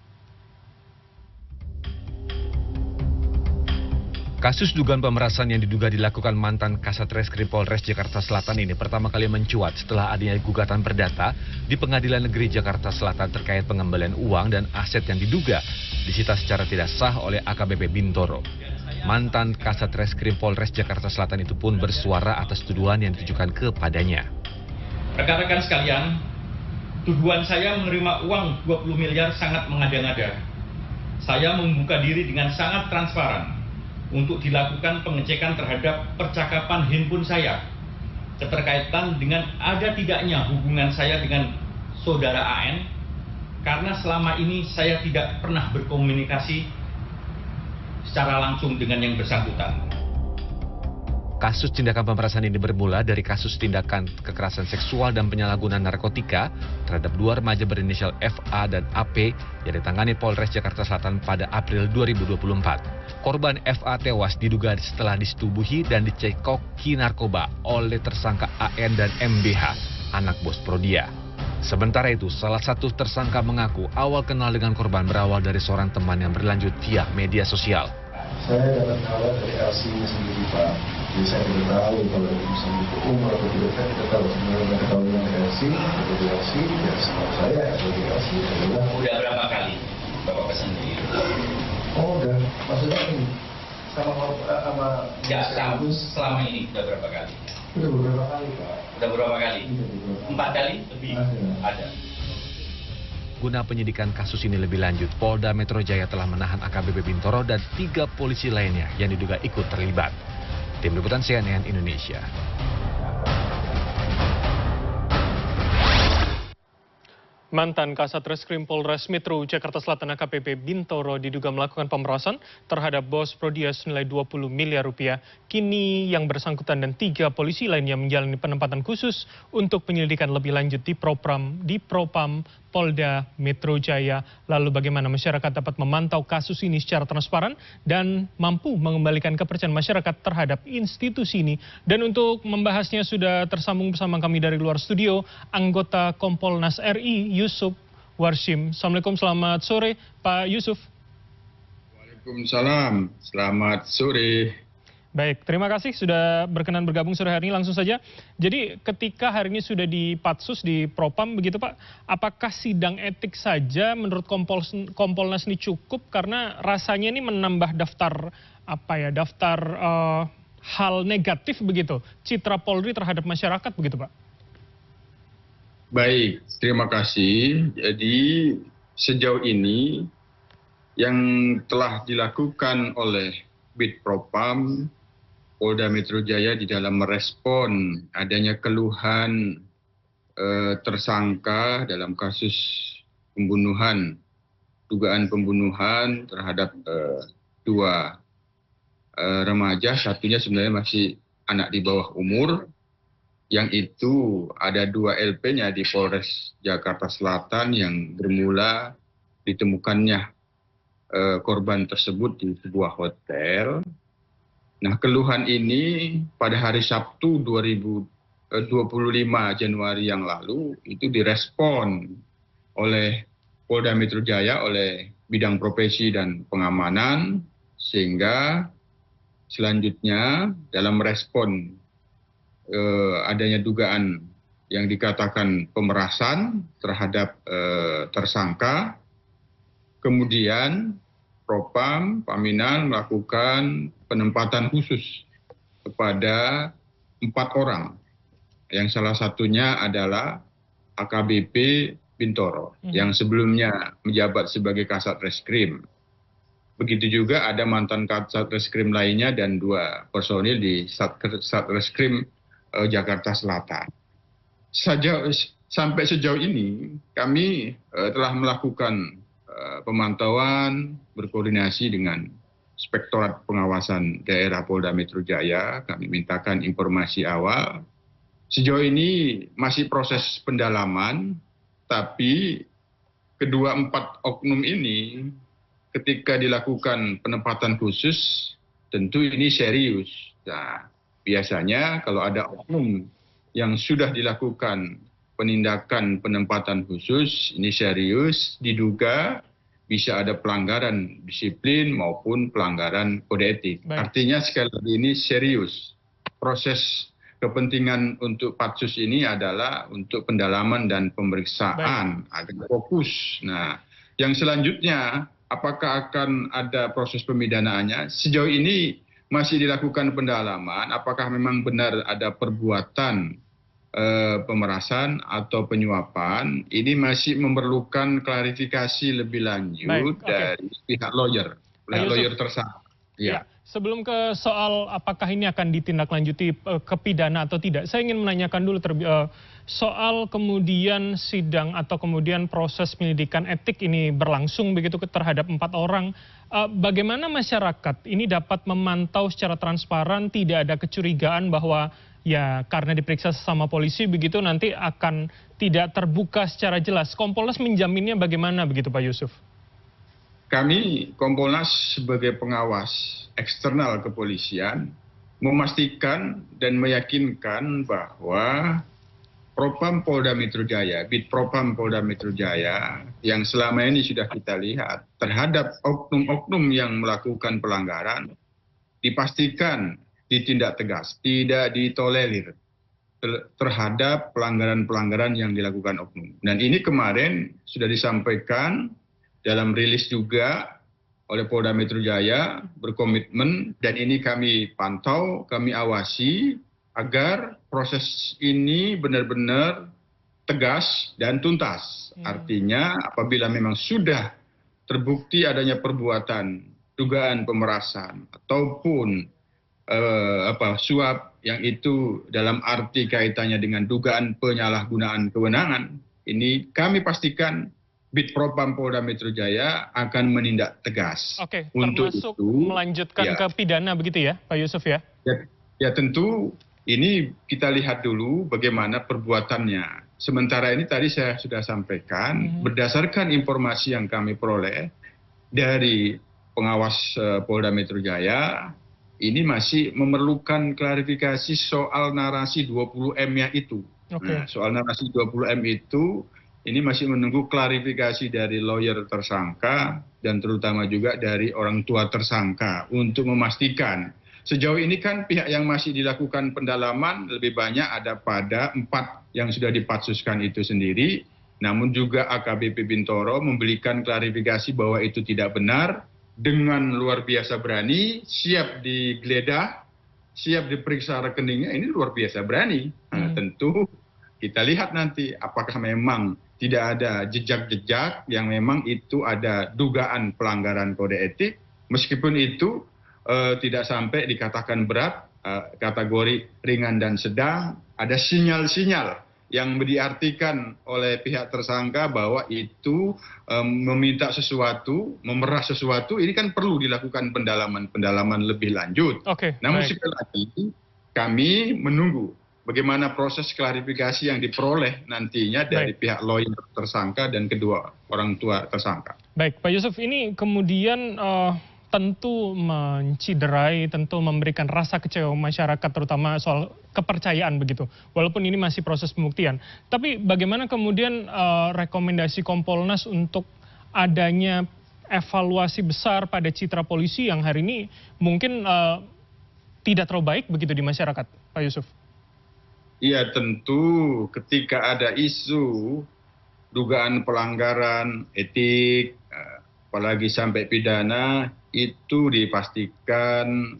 Kasus dugaan pemerasan yang diduga dilakukan mantan Kasat Reskrim Polres Jakarta Selatan ini pertama kali mencuat setelah adanya gugatan perdata di Pengadilan Negeri Jakarta Selatan terkait pengembalian uang dan aset yang diduga disita secara tidak sah oleh AKBP Bintoro. Mantan Kasat Reskrim Polres Jakarta Selatan itu pun bersuara atas tuduhan yang ditujukan kepadanya. Rekan-rekan sekalian, tuduhan saya menerima uang 20 miliar sangat mengada-ngada. Saya membuka diri dengan sangat transparan untuk dilakukan pengecekan terhadap percakapan handphone saya keterkaitan dengan ada tidaknya hubungan saya dengan saudara AN, karena selama ini saya tidak pernah berkomunikasi secara langsung dengan yang bersangkutan. Kasus tindakan pemerasan ini bermula dari kasus tindakan kekerasan seksual dan penyalahgunaan narkotika terhadap 2 remaja berinisial FA dan AP yang ditangani Polres Jakarta Selatan pada April 2024. Korban FA tewas diduga setelah disetubuhi dan dicekoki narkoba oleh tersangka AN dan MBH, anak bos Prodia. Sementara itu, salah satu tersangka mengaku awal kenal dengan korban berawal dari seorang teman yang berlanjut via media sosial. Saya dapat kabar dari LC sendiri, Pak. Jadi saya tidak tahu kalau bisa dihukum atau tidak, saya tidak tahu. Sebenarnya tahu yang LC, atau LC, ya setahu saya LC. Udah berapa kali? Bapak pesan di. Oh, udah. Maksudnya ini sama Ya, selama ini udah berapa kali? Udah beberapa kali, Pak. Udah berapa kali? 4 kali lebih? Ada. Guna penyidikan kasus ini lebih lanjut, Polda Metro Jaya telah menahan AKBP Bintoro dan 3 polisi lainnya yang diduga ikut terlibat. Tim Liputan CNN Indonesia. Mantan Kasat Reskrim Polres Metro Jakarta Selatan AKBP Bintoro diduga melakukan pemerasan terhadap bos Prodia senilai 20 miliar rupiah. Kini yang bersangkutan dan 3 polisi lainnya menjalani penempatan khusus untuk penyelidikan lebih lanjut di Propam Polda Metro Jaya. Lalu bagaimana masyarakat dapat memantau kasus ini secara transparan dan mampu mengembalikan kepercayaan masyarakat terhadap institusi ini. Dan untuk membahasnya sudah tersambung bersama kami dari luar studio, anggota Kompolnas RI Yusuf Warshim. Assalamualaikum, selamat sore Pak Yusuf. Waalaikumsalam, selamat sore. Baik, terima kasih sudah berkenan bergabung sore hari ini. Langsung saja, jadi ketika hari ini sudah di Patsus, di Propam begitu Pak, apakah sidang etik saja menurut Kompolnas ini cukup? Karena rasanya ini menambah daftar hal negatif begitu, citra Polri terhadap masyarakat begitu Pak? Baik, terima kasih. Jadi sejauh ini yang telah dilakukan oleh Bid Propam Polda Metro Jaya di dalam merespon adanya keluhan tersangka dalam kasus pembunuhan, dugaan pembunuhan terhadap 2 remaja, satunya sebenarnya masih anak di bawah umur, yang itu ada 2 LP-nya di Polres Jakarta Selatan yang bermula ditemukannya korban tersebut di sebuah hotel. Nah, keluhan ini pada hari Sabtu 25 Januari yang lalu itu direspon oleh Polda Metro Jaya, oleh bidang profesi dan pengamanan, sehingga selanjutnya dalam merespon adanya dugaan yang dikatakan pemerasan terhadap tersangka, kemudian Propam Paminal melakukan penempatan khusus kepada 4 orang, yang salah satunya adalah AKBP Bintoro yang sebelumnya menjabat sebagai Kasat Reskrim. Begitu juga ada mantan Kasat Reskrim lainnya dan 2 personil di Satreskrim Jakarta Selatan. Sampai sejauh ini kami telah melakukan pemantauan, berkoordinasi dengan Inspektorat Pengawasan Daerah Polda Metro Jaya. Kami mintakan informasi awal. Sejauh ini masih proses pendalaman, tapi kedua 4 oknum ini ketika dilakukan penempatan khusus, tentu ini serius. Nah, biasanya kalau ada oknum yang sudah dilakukan penindakan penempatan khusus, ini serius, diduga bisa ada pelanggaran disiplin maupun pelanggaran kode etik. Baik. Artinya sekali lagi ini serius. Proses kepentingan untuk Patsus ini adalah untuk pendalaman dan pemeriksaan agar fokus. Nah, yang selanjutnya apakah akan ada proses pemidanaannya? Sejauh ini masih dilakukan pendalaman apakah memang benar ada perbuatan pemerasan atau penyuapan. Ini masih memerlukan klarifikasi lebih lanjut dari pihak lawyer tersangka. Ya. Sebelum ke soal apakah ini akan ditindaklanjuti ke pidana atau tidak, saya ingin menanyakan dulu soal kemudian sidang atau kemudian proses penyelidikan etik ini berlangsung begitu terhadap 4 orang. Bagaimana masyarakat ini dapat memantau secara transparan, tidak ada kecurigaan bahwa ya karena diperiksa sesama polisi begitu nanti akan tidak terbuka secara jelas. Kompolnas menjaminnya bagaimana begitu Pak Yusuf? Kami Kompolnas sebagai pengawas eksternal kepolisian memastikan dan meyakinkan bahwa Propam Polda Metro Jaya, Bid Propam Polda Metro Jaya yang selama ini sudah kita lihat terhadap oknum-oknum yang melakukan pelanggaran dipastikan ditindak tegas, tidak ditolerir terhadap pelanggaran-pelanggaran yang dilakukan oknum. Dan ini kemarin sudah disampaikan dalam rilis juga oleh Polda Metro Jaya berkomitmen, dan ini kami pantau, kami awasi agar proses ini benar-benar tegas dan tuntas. Artinya apabila memang sudah terbukti adanya perbuatan dugaan pemerasan ataupun suap yang itu dalam arti kaitannya dengan dugaan penyalahgunaan kewenangan, ini kami pastikan Bid Propam Polda Metro Jaya akan menindak tegas. Oke, untuk termasuk itu, melanjutkan ya, ke pidana begitu ya, Pak Yusuf ya? Ya tentu ini kita lihat dulu bagaimana perbuatannya. Sementara ini tadi saya sudah sampaikan, berdasarkan informasi yang kami peroleh dari pengawas Polda Metro Jaya, ini masih memerlukan klarifikasi soal narasi 20M-nya itu. Nah, soal narasi 20M itu, ini masih menunggu klarifikasi dari lawyer tersangka dan terutama juga dari orang tua tersangka untuk memastikan. Sejauh ini kan pihak yang masih dilakukan pendalaman lebih banyak ada pada 4 yang sudah dipatsuskan itu sendiri. Namun juga AKBP Bintoro memberikan klarifikasi bahwa itu tidak benar. Dengan luar biasa berani, siap digeledah, siap diperiksa rekeningnya, ini luar biasa berani. Nah, tentu kita lihat nanti apakah memang tidak ada jejak-jejak yang memang itu ada dugaan pelanggaran kode etik, meskipun itu tidak sampai dikatakan berat, kategori ringan dan sedang, ada sinyal-sinyal yang diartikan oleh pihak tersangka bahwa itu meminta sesuatu, memerah sesuatu, ini kan perlu dilakukan pendalaman lebih lanjut. Namun sekali lagi kami menunggu bagaimana proses klarifikasi yang diperoleh nantinya dari pihak lawyer tersangka dan kedua orang tua tersangka. Baik, Pak Yusuf, ini kemudian tentu menciderai, tentu memberikan rasa kecewa masyarakat, terutama soal kepercayaan begitu. Walaupun ini masih proses pembuktian. Tapi bagaimana kemudian rekomendasi Kompolnas untuk adanya evaluasi besar pada citra polisi yang hari ini mungkin tidak terlalu baik begitu di masyarakat, Pak Yusuf? Iya, tentu ketika ada isu dugaan pelanggaran etik, apalagi sampai pidana, itu dipastikan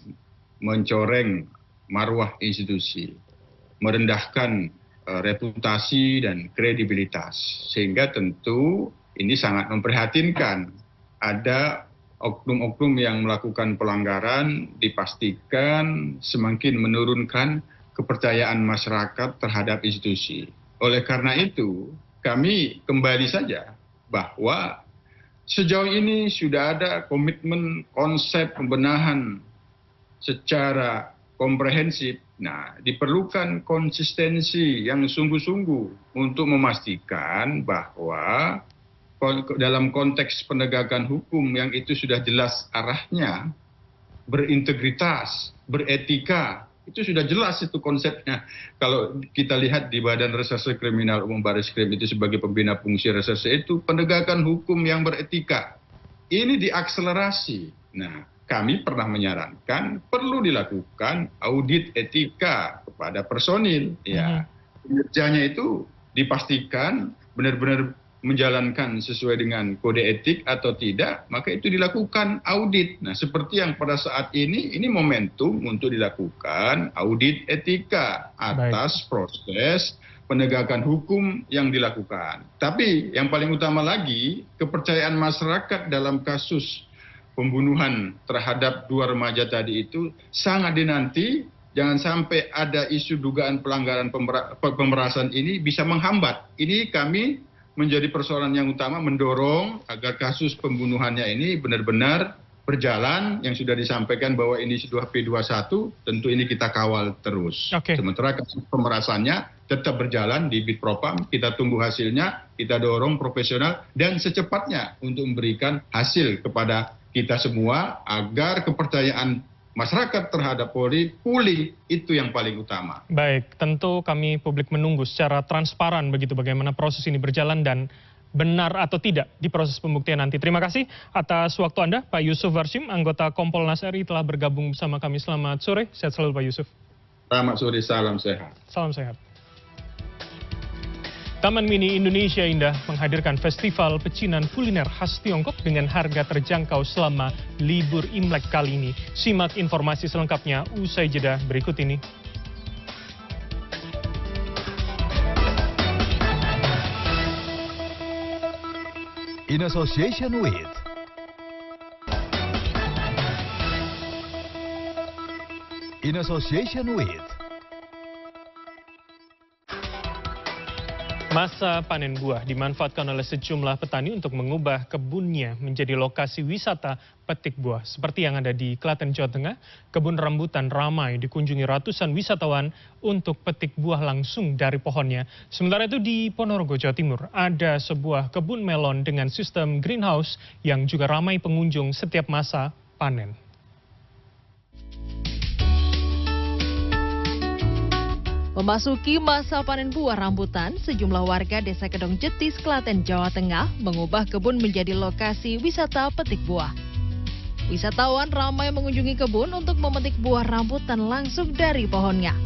mencoreng marwah institusi, merendahkan reputasi dan kredibilitas. Sehingga tentu ini sangat memprihatinkan. Ada oknum-oknum yang melakukan pelanggaran, dipastikan semakin menurunkan kepercayaan masyarakat terhadap institusi. Oleh karena itu, kami kembali saja bahwa sejauh ini sudah ada komitmen konsep pembenahan secara komprehensif. Nah, diperlukan konsistensi yang sungguh-sungguh untuk memastikan bahwa dalam konteks penegakan hukum yang itu sudah jelas arahnya, berintegritas, beretika, itu sudah jelas itu konsepnya. Kalau kita lihat di Badan Reserse Kriminal Umum Barreskrim itu sebagai pembina fungsi reserse itu penegakan hukum yang beretika. Ini diakselerasi. Nah, kami pernah menyarankan perlu dilakukan audit etika kepada personil. Ya, kinerjanya itu dipastikan benar-benar menjalankan sesuai dengan kode etik atau tidak, maka itu dilakukan audit. Nah, seperti yang pada saat ini momentum untuk dilakukan audit etika atas proses penegakan hukum yang dilakukan. Tapi yang paling utama lagi, kepercayaan masyarakat dalam kasus pembunuhan terhadap 2 remaja tadi itu sangat dinanti. Jangan sampai ada isu dugaan pelanggaran pemerasan ini bisa menghambat. Ini kami menjadi persoalan yang utama, mendorong agar kasus pembunuhannya ini benar-benar berjalan. Yang sudah disampaikan bahwa ini sudah P21, tentu ini kita kawal terus. Sementara kasus pemerasannya tetap berjalan di Bid Propam, kita tunggu hasilnya, kita dorong profesional dan secepatnya untuk memberikan hasil kepada kita semua agar kepercayaan masyarakat terhadap Polri pulih, itu yang paling utama. Baik, tentu kami publik menunggu secara transparan begitu bagaimana proses ini berjalan dan benar atau tidak di proses pembuktian nanti. Terima kasih atas waktu Anda, Pak Yusuf Warsim, anggota Kompolnas RI telah bergabung bersama kami. Selamat sore, sehat selalu Pak Yusuf. Selamat sore, salam sehat. Salam sehat. Taman Mini Indonesia Indah menghadirkan festival pecinan kuliner khas Tiongkok dengan harga terjangkau selama libur Imlek kali ini. Simak informasi selengkapnya usai jeda berikut ini. In association with Masa panen buah dimanfaatkan oleh sejumlah petani untuk mengubah kebunnya menjadi lokasi wisata petik buah. Seperti yang ada di Klaten, Jawa Tengah, kebun rambutan ramai dikunjungi ratusan wisatawan untuk petik buah langsung dari pohonnya. Sementara itu di Ponorogo, Jawa Timur, ada sebuah kebun melon dengan sistem greenhouse yang juga ramai pengunjung setiap masa panen. Memasuki masa panen buah rambutan, sejumlah warga Desa Kedong Jetis, Klaten, Jawa Tengah mengubah kebun menjadi lokasi wisata petik buah. Wisatawan ramai mengunjungi kebun untuk memetik buah rambutan langsung dari pohonnya.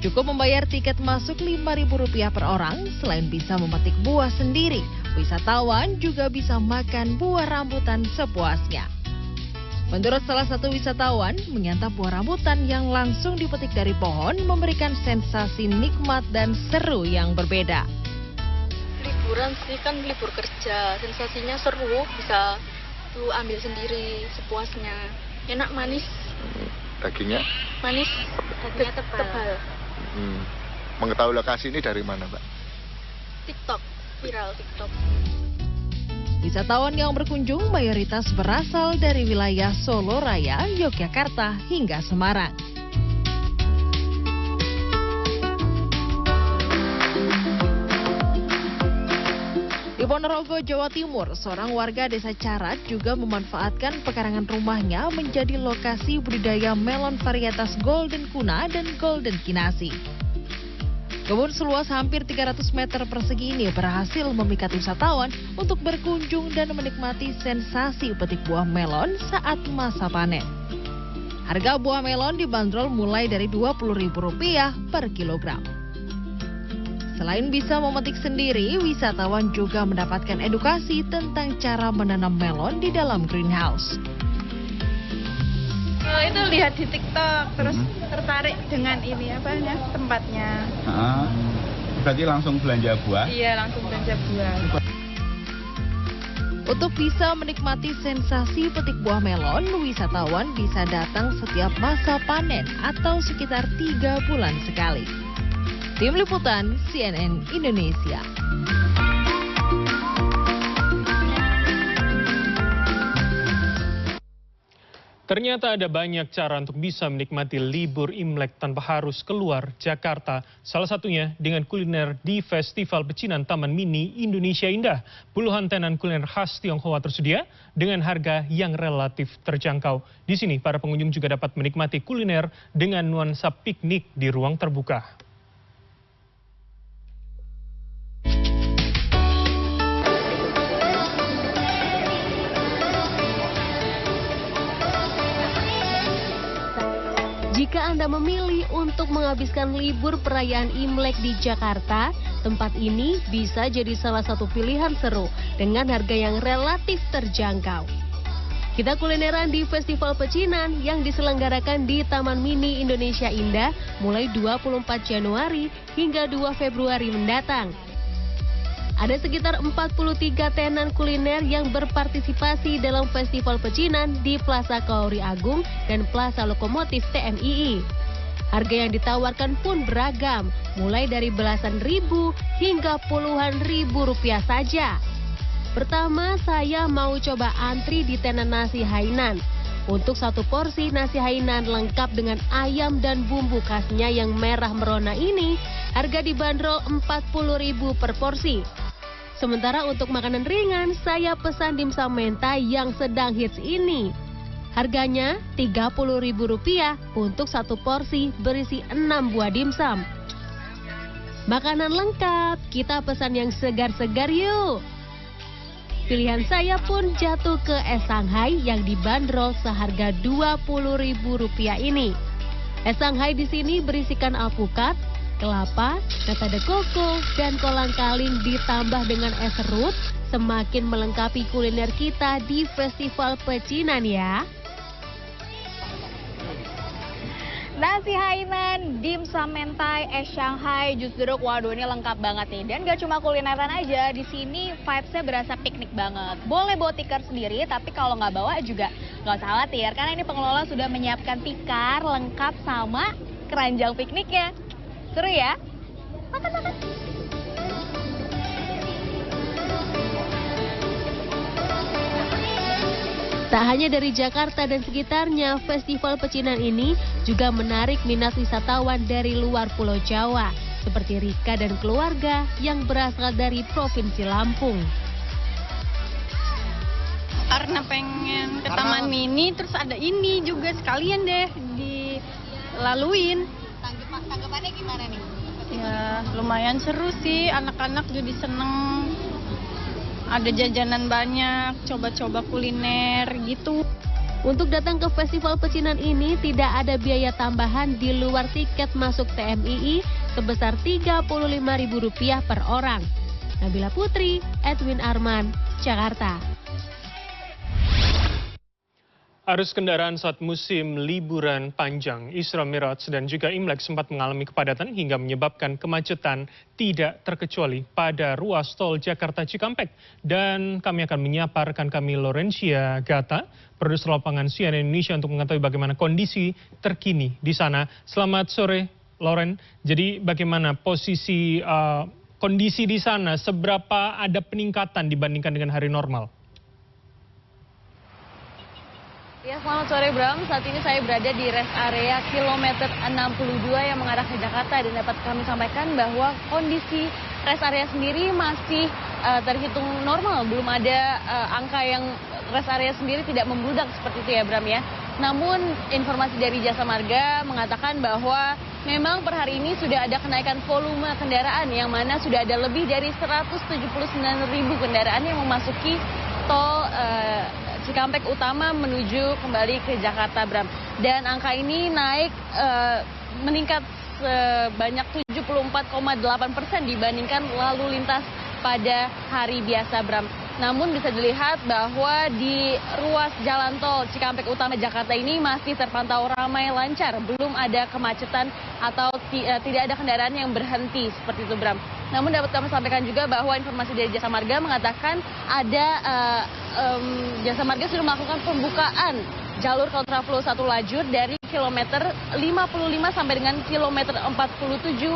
Cukup membayar tiket masuk Rp5.000 per orang, selain bisa memetik buah sendiri, wisatawan juga bisa makan buah rambutan sepuasnya. Menurut salah satu wisatawan, menyantap buah rambutan yang langsung dipetik dari pohon memberikan sensasi nikmat dan seru yang berbeda. Liburan sih, kan libur kerja, sensasinya seru, bisa tuh ambil sendiri sepuasnya. Enak, manis. Dagingnya? Manis, dagingnya tebal. Mengetahui lokasi ini dari mana, Mbak? TikTok, viral TikTok. Wisatawan yang berkunjung mayoritas berasal dari wilayah Solo Raya, Yogyakarta, hingga Semarang. Di Ponorogo, Jawa Timur, seorang warga desa Carat juga memanfaatkan pekarangan rumahnya menjadi lokasi budidaya melon varietas Golden Kuna dan Golden Kinasi. Kebun seluas hampir 300 meter persegi ini berhasil memikat wisatawan untuk berkunjung dan menikmati sensasi petik buah melon saat masa panen. Harga buah melon dibanderol mulai dari Rp20.000 per kilogram. Selain bisa memetik sendiri, wisatawan juga mendapatkan edukasi tentang cara menanam melon di dalam greenhouse. Itu lihat di TikTok, terus tertarik dengan ini tempatnya. Berarti langsung belanja buah? Iya, langsung belanja buah. Untuk bisa menikmati sensasi petik buah melon, wisatawan bisa datang setiap masa panen atau sekitar 3 bulan sekali. Tim Liputan CNN Indonesia. Ternyata ada banyak cara untuk bisa menikmati libur Imlek tanpa harus keluar Jakarta. Salah satunya dengan kuliner di Festival Pecinan Taman Mini Indonesia Indah. Puluhan tenan kuliner khas Tionghoa tersedia dengan harga yang relatif terjangkau. Di sini para pengunjung juga dapat menikmati kuliner dengan nuansa piknik di ruang terbuka. Jika Anda memilih untuk menghabiskan libur perayaan Imlek di Jakarta, tempat ini bisa jadi salah satu pilihan seru dengan harga yang relatif terjangkau. Kita kulineran di Festival Pecinan yang diselenggarakan di Taman Mini Indonesia Indah mulai 24 Januari hingga 2 Februari mendatang. Ada sekitar 43 tenan kuliner yang berpartisipasi dalam Festival Pecinan di Plaza Kaori Agung dan Plaza Lokomotif TMII. Harga yang ditawarkan pun beragam, mulai dari belasan ribu hingga puluhan ribu rupiah saja. Pertama, saya mau coba antri di tenan nasi Hainan. Untuk satu porsi nasi Hainan lengkap dengan ayam dan bumbu khasnya yang merah merona ini, harga dibanderol Rp40.000 per porsi. Sementara untuk makanan ringan, saya pesan dimsum mentai yang sedang hits ini. Harganya Rp30.000 untuk satu porsi berisi 6 buah dimsum. Makanan lengkap, kita pesan yang segar-segar yuk. Pilihan saya pun jatuh ke es Shanghai yang dibanderol seharga Rp20.000 ini. Es Shanghai di sini berisikan alpukat, kelapa, nata de coco, dan kolang-kaling ditambah dengan es serut semakin melengkapi kuliner kita di Festival Pecinan ya. Nasi Hainan, dimsum mentai, es Shanghai, jus jeruk, waduh ini lengkap banget nih. Dan gak cuma kulineran aja, di sini vibes-nya berasa piknik banget. Boleh bawa tikar sendiri, tapi kalau nggak bawa juga nggak usah khawatir. Karena ini pengelola sudah menyiapkan tikar lengkap sama keranjang pikniknya. Seru ya? Makan-makan. Tak hanya dari Jakarta dan sekitarnya, Festival Pecinan ini juga menarik minat wisatawan dari luar Pulau Jawa, seperti Rika dan keluarga yang berasal dari Provinsi Lampung. Karena pengen ke Taman Mini, terus ada ini juga sekalian deh dilaluin. Tanggapannya gimana nih? Ya lumayan seru sih, anak-anak jadi seneng. Ada jajanan banyak, coba-coba kuliner gitu. Untuk datang ke Festival Pecinan ini tidak ada biaya tambahan di luar tiket masuk TMII sebesar Rp35.000 per orang. Nabila Putri, Edwin Arman, Jakarta. Arus kendaraan saat musim liburan panjang, Isra Miraj dan juga Imlek sempat mengalami kepadatan hingga menyebabkan kemacetan tidak terkecuali pada ruas tol Jakarta Cikampek. Dan kami akan menyapa rekan kami Laurencia Gata, produser lapangan CNN Indonesia untuk mengetahui bagaimana kondisi terkini di sana. Selamat sore, Lauren. Jadi bagaimana posisi kondisi di sana? Seberapa ada peningkatan dibandingkan dengan hari normal? Ya, selamat sore Bram. Saat ini saya berada di rest area kilometer 62 yang mengarah ke Jakarta dan dapat kami sampaikan bahwa kondisi rest area sendiri masih terhitung normal. Belum ada angka yang rest area sendiri tidak membludak seperti itu ya Bram ya. Namun informasi dari Jasa Marga mengatakan bahwa memang per hari ini sudah ada kenaikan volume kendaraan yang mana sudah ada lebih dari 179.000 kendaraan yang memasuki tol Cikampek Utama menuju kembali ke Jakarta, Bram. Dan angka ini naik meningkat sebanyak 74,8% dibandingkan lalu lintas pada hari biasa, Bram. Namun bisa dilihat bahwa di ruas jalan tol Cikampek Utama Jakarta ini masih terpantau ramai lancar. Belum ada kemacetan atau tidak ada kendaraan yang berhenti seperti itu, Bram. Namun dapat kami sampaikan juga bahwa informasi dari Jasa Marga mengatakan ada Jasa Marga sudah melakukan pembukaan jalur kontraflow satu lajur dari kilometer 55 sampai dengan kilometer 47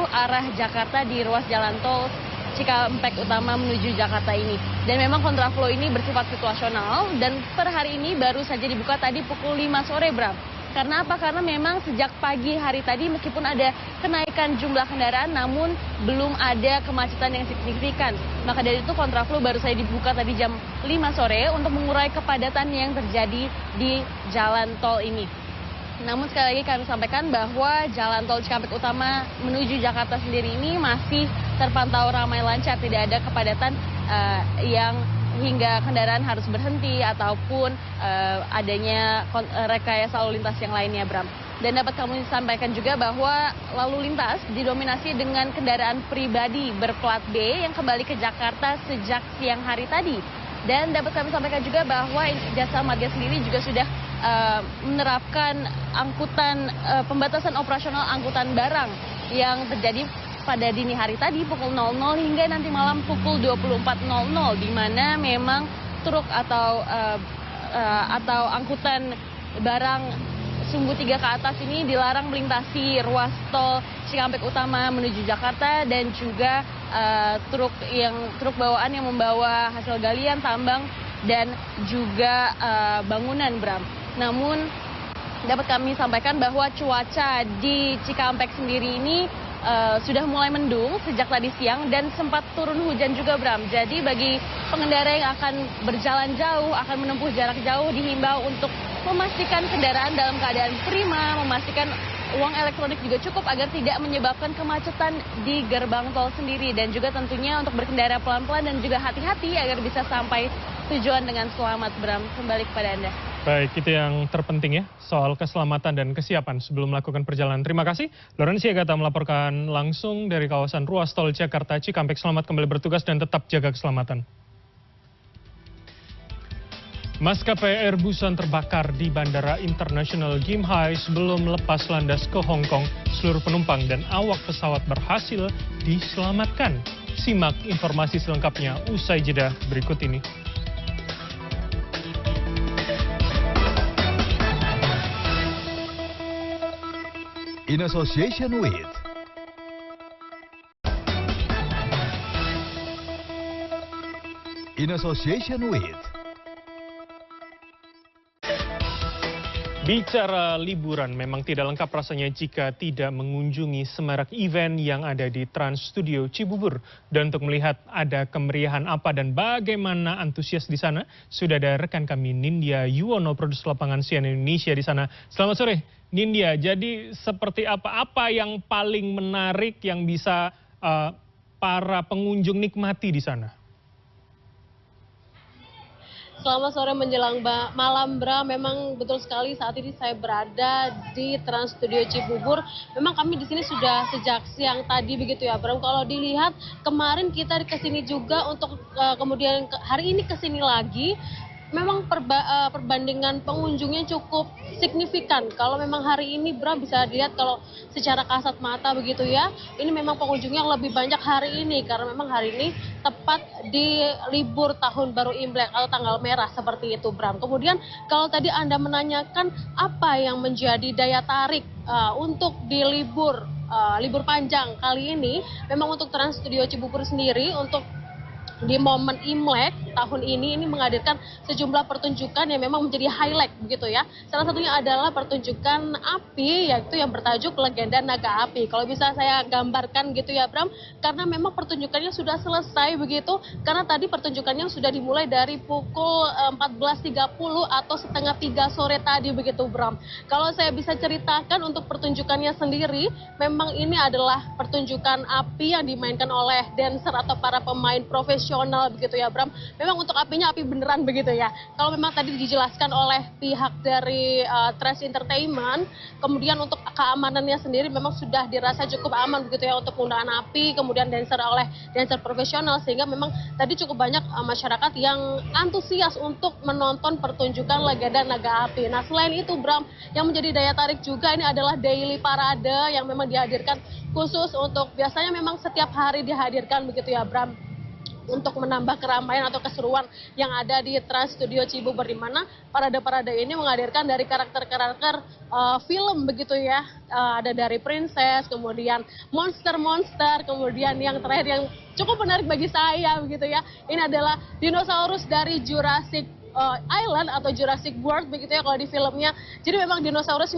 arah Jakarta di ruas jalan tol Cikampek Utama menuju Jakarta ini. Dan memang kontraflow ini bersifat situasional dan per hari ini baru saja dibuka tadi pukul 5 sore, Bram. Karena apa? Karena memang sejak pagi hari tadi meskipun ada kenaikan jumlah kendaraan namun belum ada kemacetan yang signifikan. Maka dari itu kontraflow baru saja dibuka tadi jam 5 sore untuk mengurai kepadatan yang terjadi di jalan tol ini. Namun sekali lagi kami sampaikan bahwa jalan tol Cikampek Utama menuju Jakarta sendiri ini masih terpantau ramai lancar, tidak ada kepadatan yang hingga kendaraan harus berhenti ataupun adanya rekayasa lalu lintas yang lainnya, Bram. Dan dapat kami sampaikan juga bahwa lalu lintas didominasi dengan kendaraan pribadi berplat B yang kembali ke Jakarta sejak siang hari tadi. Dan dapat kami sampaikan juga bahwa Jasa Marga sendiri juga sudah menerapkan angkutan pembatasan operasional angkutan barang yang terjadi pada dini hari tadi pukul 00 hingga nanti malam pukul 24.00 di mana memang truk atau angkutan barang sumbu 3 ke atas ini dilarang melintasi ruas tol Cikampek Utama menuju Jakarta dan juga truk bawaan yang membawa hasil galian, tambang dan juga bangunan, Bram. Namun dapat kami sampaikan bahwa cuaca di Cikampek sendiri ini sudah mulai mendung sejak tadi siang dan sempat turun hujan juga, Bram. Jadi bagi pengendara yang akan berjalan jauh, akan menempuh jarak jauh dihimbau untuk memastikan kendaraan dalam keadaan prima, memastikan uang elektronik juga cukup agar tidak menyebabkan kemacetan di gerbang tol sendiri. Dan juga tentunya untuk berkendara pelan-pelan dan juga hati-hati agar bisa sampai tujuan dengan selamat, Bram. Kembali kepada Anda. Baik, itu yang terpenting ya, soal keselamatan dan kesiapan sebelum melakukan perjalanan. Terima kasih, Lorenzi Agata melaporkan langsung dari kawasan ruas tol Jakarta Cikampek. Selamat kembali bertugas dan tetap jaga keselamatan. Maskapai Air Busan terbakar di Bandara Internasional Gimhae sebelum lepas landas ke Hong Kong. Seluruh penumpang dan awak pesawat berhasil diselamatkan. Simak informasi selengkapnya usai jeda berikut ini. In association with Bicara liburan memang tidak lengkap rasanya jika tidak mengunjungi semarak event yang ada di Trans Studio Cibubur. Dan untuk melihat ada kemeriahan apa dan bagaimana antusias di sana, sudah ada rekan kami Nindya Yuwono, produser lapangan CNN Indonesia di sana. Selamat sore, Nindya. Jadi seperti apa yang paling menarik yang bisa para pengunjung nikmati di sana? Selamat sore menjelang malam, Bra. Memang betul sekali saat ini saya berada di Trans Studio Cibubur. Memang kami di sini sudah sejak siang tadi begitu ya, Bram. Kalau dilihat kemarin kita kesini juga untuk kemudian hari ini kesini lagi. Memang perbandingan pengunjungnya cukup signifikan. Kalau memang hari ini, Bra, bisa dilihat kalau secara kasat mata begitu ya, ini memang pengunjungnya lebih banyak hari ini karena memang hari ini tepat di libur tahun baru Imlek atau tanggal merah seperti itu, Bram. Kemudian kalau tadi Anda menanyakan apa yang menjadi daya tarik untuk di libur panjang kali ini, memang untuk Trans Studio Cibubur sendiri untuk di momen Imlek tahun ini menghadirkan sejumlah pertunjukan yang memang menjadi highlight begitu ya. Salah satunya adalah pertunjukan api, yaitu yang bertajuk Legenda Naga Api. Kalau bisa saya gambarkan gitu ya, Bram, karena memang pertunjukannya sudah selesai begitu, karena tadi pertunjukannya sudah dimulai dari pukul 14.30 atau setengah 3 sore tadi begitu, Bram. Kalau saya bisa ceritakan untuk pertunjukannya sendiri, memang ini adalah pertunjukan api yang dimainkan oleh dancer atau para pemain profesional begitu ya, Bram. Memang untuk apinya api beneran begitu ya. Kalau memang tadi dijelaskan oleh pihak dari Trash Entertainment, kemudian untuk keamanannya sendiri memang sudah dirasa cukup aman begitu ya untuk penggunaan api, kemudian oleh dancer profesional, sehingga memang tadi cukup banyak masyarakat yang antusias untuk menonton pertunjukan Legenda Naga Api. Nah, selain itu, Bram, yang menjadi daya tarik juga ini adalah daily parade yang memang dihadirkan khusus untuk, biasanya memang setiap hari dihadirkan begitu ya, Bram, untuk menambah keramaian atau keseruan yang ada di Trans Studio Cibubur, di mana parade-parade ini menghadirkan dari karakter-karakter film begitu ya. Ada dari princess, kemudian monster-monster, kemudian yang terakhir yang cukup menarik bagi saya begitu ya. Ini adalah dinosaurus dari Jurassic Island atau Jurassic World begitu ya kalau di filmnya. Jadi memang dinosaurus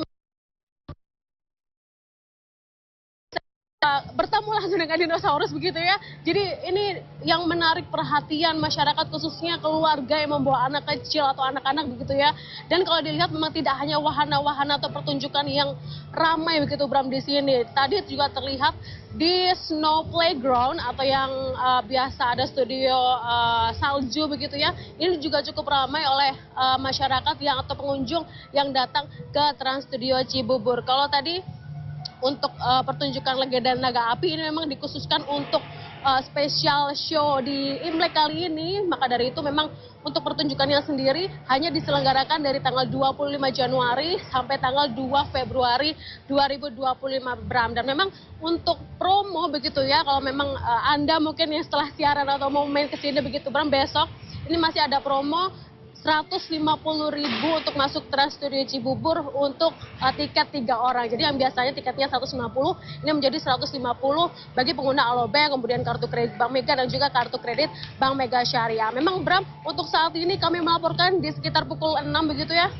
bertemu langsung dengan dinosaurus begitu ya. Jadi ini yang menarik perhatian masyarakat, khususnya keluarga yang membawa anak kecil atau anak-anak begitu ya. Dan kalau dilihat memang tidak hanya wahana-wahana atau pertunjukan yang ramai begitu, Bram, di sini. Tadi juga terlihat di Snow Playground atau yang biasa ada studio salju begitu ya. Ini juga cukup ramai oleh masyarakat yang atau pengunjung yang datang ke Trans Studio Cibubur. Kalau tadi untuk pertunjukan Legenda Naga Api ini memang dikhususkan untuk spesial show di Imlek kali ini. Maka dari itu memang untuk pertunjukannya sendiri hanya diselenggarakan dari tanggal 25 Januari sampai tanggal 2 Februari 2025, Bram. Dan memang untuk promo begitu ya, kalau memang Anda mungkin yang setelah siaran atau mau main ke sini begitu, Bram, besok ini masih ada promo 150.000 untuk masuk Trans Studio Cibubur untuk tiket 3 orang. Jadi yang biasanya tiketnya 150, ini menjadi 150 bagi pengguna Alobank, kemudian kartu kredit Bank Mega dan juga kartu kredit Bank Mega Syariah. Memang, Bram, untuk saat ini kami melaporkan di sekitar pukul 6 begitu ya.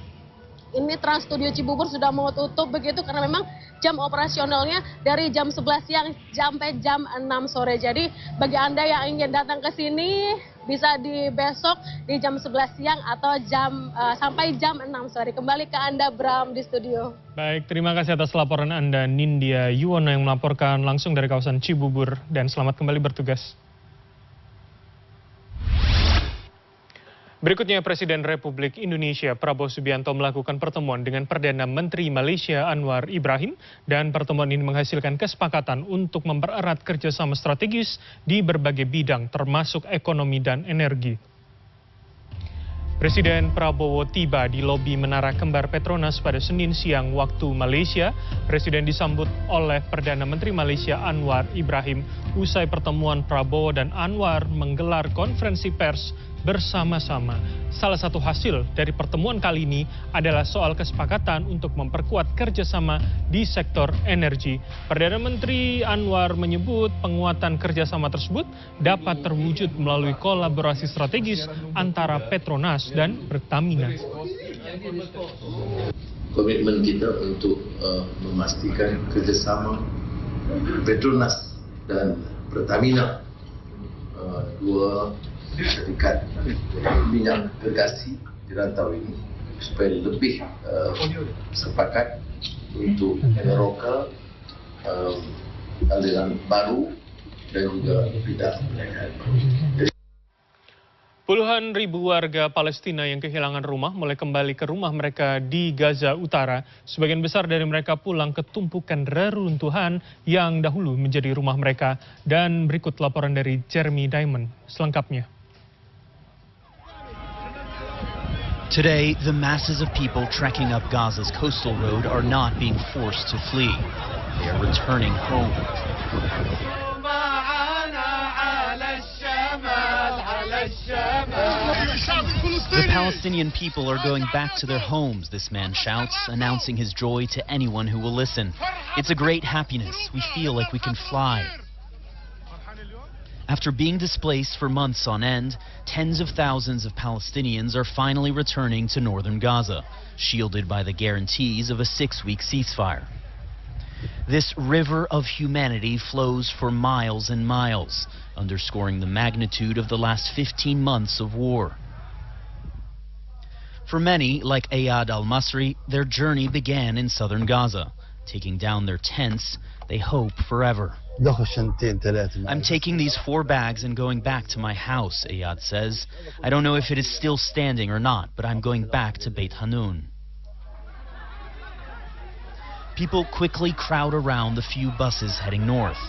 Ini Trans Studio Cibubur sudah mau tutup begitu karena memang jam operasionalnya dari jam 11 siang sampai jam 6 sore. Jadi bagi Anda yang ingin datang ke sini bisa di besok di jam 11 siang atau sampai jam 6 sore. Kembali ke Anda, Bram, di studio. Baik, terima kasih atas laporan Anda, Nindya Yuwono, yang melaporkan langsung dari kawasan Cibubur, dan selamat kembali bertugas. Berikutnya, Presiden Republik Indonesia Prabowo Subianto melakukan pertemuan dengan Perdana Menteri Malaysia Anwar Ibrahim, dan pertemuan ini menghasilkan kesepakatan untuk mempererat kerjasama strategis di berbagai bidang termasuk ekonomi dan energi. Presiden Prabowo tiba di lobi Menara Kembar Petronas pada Senin siang waktu Malaysia. Presiden disambut oleh Perdana Menteri Malaysia Anwar Ibrahim. Usai pertemuan, Prabowo dan Anwar menggelar konferensi pers bersama-sama. Salah satu hasil dari pertemuan kali ini adalah soal kesepakatan untuk memperkuat kerjasama di sektor energi. Perdana Menteri Anwar menyebut penguatan kerjasama tersebut dapat terwujud melalui kolaborasi strategis antara Petronas dan Pertamina. Komitmen kita untuk memastikan kerjasama Petronas dan Pertamina, dua syarikat minyak gergasi di rantau ini, supaya lebih sepakat untuk meroka aliran baru dan juga bidang perniagaan. Puluhan ribu warga Palestina yang kehilangan rumah mulai kembali ke rumah mereka di Gaza Utara. Sebagian besar dari mereka pulang ke tumpukan reruntuhan yang dahulu menjadi rumah mereka. Dan berikut laporan dari Jeremy Diamond selengkapnya. Today, the masses of people trekking up Gaza's coastal road are not being forced to flee. They are returning home. The Palestinian people are going back to their homes, this man shouts, announcing his joy to anyone who will listen. It's a great happiness. We feel like we can fly. After being displaced for months on end, tens of thousands of Palestinians are finally returning to northern Gaza, shielded by the guarantees of a 6-week ceasefire. This river of humanity flows for miles and miles, underscoring the magnitude of the last 15 months of war. For many, like Ayad al-Masri, their journey began in southern Gaza. Taking down their tents, they hope forever. I'm taking these 4 bags and going back to my house, Ayad says. I don't know if it is still standing or not, but I'm going back to Beit Hanun. People quickly crowd around the few buses heading north,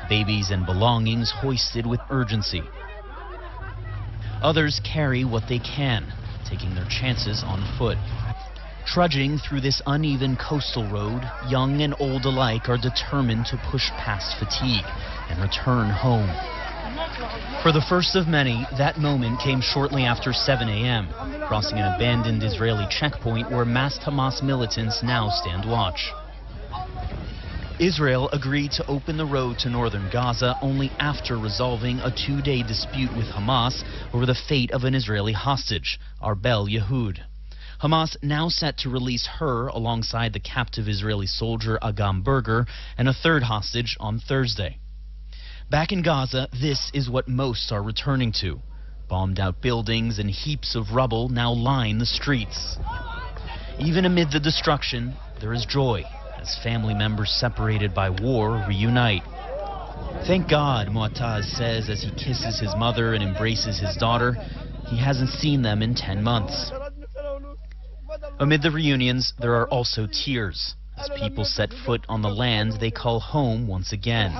babies and belongings hoisted with urgency. Others carry what they can, taking their chances on foot. Trudging through this uneven coastal road, young and old alike are determined to push past fatigue and return home. For the first of many, that moment came shortly after 7 a.m., crossing an abandoned Israeli checkpoint where masked Hamas militants now stand watch. Israel agreed to open the road to northern Gaza only after resolving a 2-day dispute with Hamas over the fate of an Israeli hostage, Arbel Yehud. Hamas now set to release her alongside the captive Israeli soldier Agam Berger and a third hostage on Thursday. Back in Gaza, this is what most are returning to. Bombed out buildings and heaps of rubble now line the streets. Even amid the destruction, there is joy as family members separated by war reunite. Thank God, Muataz says as he kisses his mother and embraces his daughter. He hasn't seen them in 10 months. Amid the reunions, there are also tears as people set foot on the land they call home once again.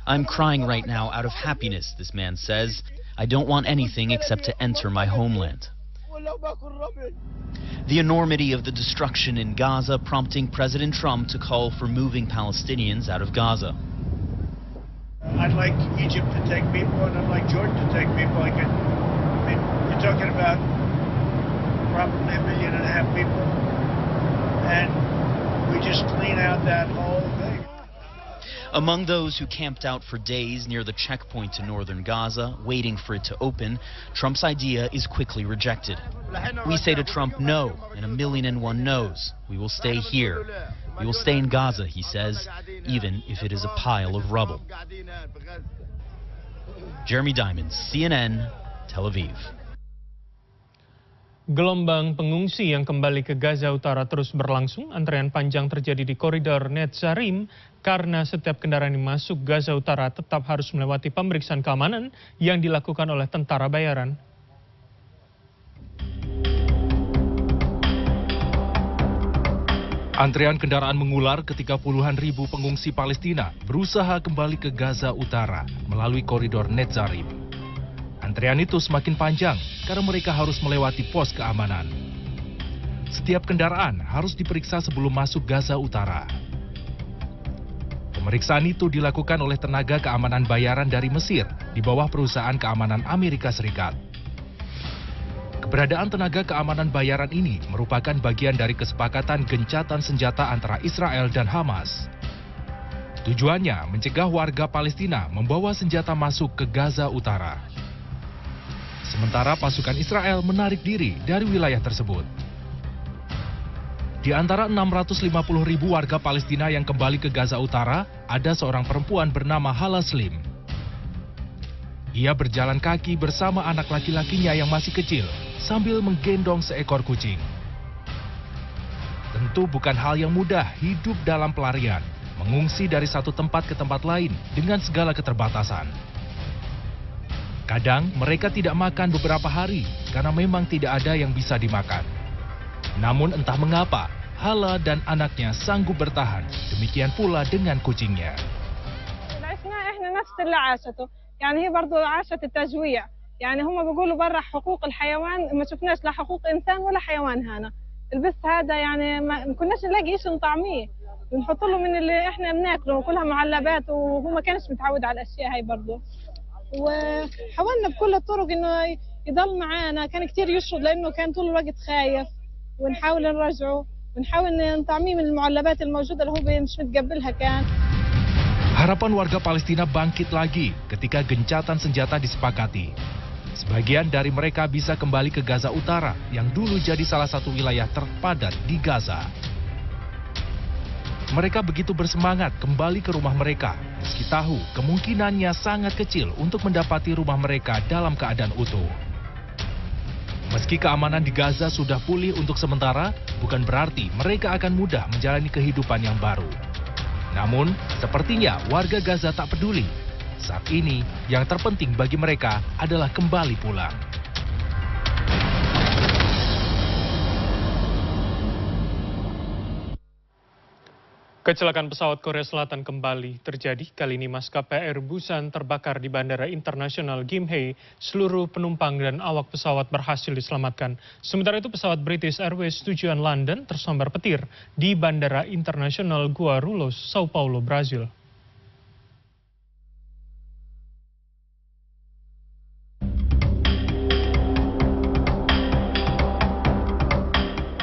I'm crying right now out of happiness, this man says. I don't want anything except to enter my homeland. The enormity of the destruction in Gaza prompting President Trump to call for moving Palestinians out of Gaza. I'd like Egypt to take people, and I'd like Jordan to take people. You're talking about probably 1.5 million people, and we just clean out that whole thing. Among those who camped out for days near the checkpoint to northern Gaza, waiting for it to open, Trump's idea is quickly rejected. We say to Trump, no, and 1,000,001 no's. We will stay here. We will stay in Gaza, he says, even if it is a pile of rubble. Jeremy Diamond, CNN, Tel Aviv. Gelombang pengungsi yang kembali ke Gaza Utara terus berlangsung. Antrean panjang terjadi di koridor Netzarim karena setiap kendaraan yang masuk Gaza Utara tetap harus melewati pemeriksaan keamanan yang dilakukan oleh tentara bayaran. Antrean kendaraan mengular ketika puluhan ribu pengungsi Palestina berusaha kembali ke Gaza Utara melalui koridor Netzarim. Antrean itu semakin panjang karena mereka harus melewati pos keamanan. Setiap kendaraan harus diperiksa sebelum masuk Gaza Utara. Pemeriksaan itu dilakukan oleh tenaga keamanan bayaran dari Mesir di bawah perusahaan keamanan Amerika Serikat. Keberadaan tenaga keamanan bayaran ini merupakan bagian dari kesepakatan gencatan senjata antara Israel dan Hamas. Tujuannya mencegah warga Palestina membawa senjata masuk ke Gaza Utara. Sementara pasukan Israel menarik diri dari wilayah tersebut. Di antara 650.000 warga Palestina yang kembali ke Gaza Utara, ada seorang perempuan bernama Hala Slim. Ia berjalan kaki bersama anak laki-lakinya yang masih kecil, sambil menggendong seekor kucing. Tentu bukan hal yang mudah hidup dalam pelarian, mengungsi dari satu tempat ke tempat lain dengan segala keterbatasan. Kadang mereka tidak makan beberapa hari karena memang tidak ada yang bisa dimakan. Namun entah mengapa, Hala dan anaknya sanggup bertahan, demikian pula dengan kucingnya. يعني هي برضو عاشت التجويع يعني هم بيقولوا برا حقوق الحيوان ما شفناش لا حقوق انسان ولا حيوان هنا البث هذا يعني ما كناش نلاقي شيء نطعميه بنحط له من اللي احنا بناكله كلها معلبات وهو ما كانش متعود على الاشياء هاي برضو وحاولنا بكل الطرق انه يضل معانا كان كثير يشرد لانه كان طول الوقت خايف ونحاول نرجعه ونحاول نطعميه من المعلبات الموجوده اللي هو مش متقبلها كان. Harapan warga Palestina bangkit lagi ketika gencatan senjata disepakati. Sebagian dari mereka bisa kembali ke Gaza Utara yang dulu jadi salah satu wilayah terpadat di Gaza. Mereka begitu bersemangat kembali ke rumah mereka, meski tahu kemungkinannya sangat kecil untuk mendapati rumah mereka dalam keadaan utuh. Meski keamanan di Gaza sudah pulih untuk sementara, bukan berarti mereka akan mudah menjalani kehidupan yang baru. Namun, sepertinya warga Gaza tak peduli. Saat ini, yang terpenting bagi mereka adalah kembali pulang. Kecelakaan pesawat Korea Selatan kembali terjadi. Kali ini maskapai Air Busan terbakar di Bandara Internasional Gimhae. Seluruh penumpang dan awak pesawat berhasil diselamatkan. Sementara itu pesawat British Airways tujuan London tersambar petir di Bandara Internasional Guarulhos, Sao Paulo, Brazil.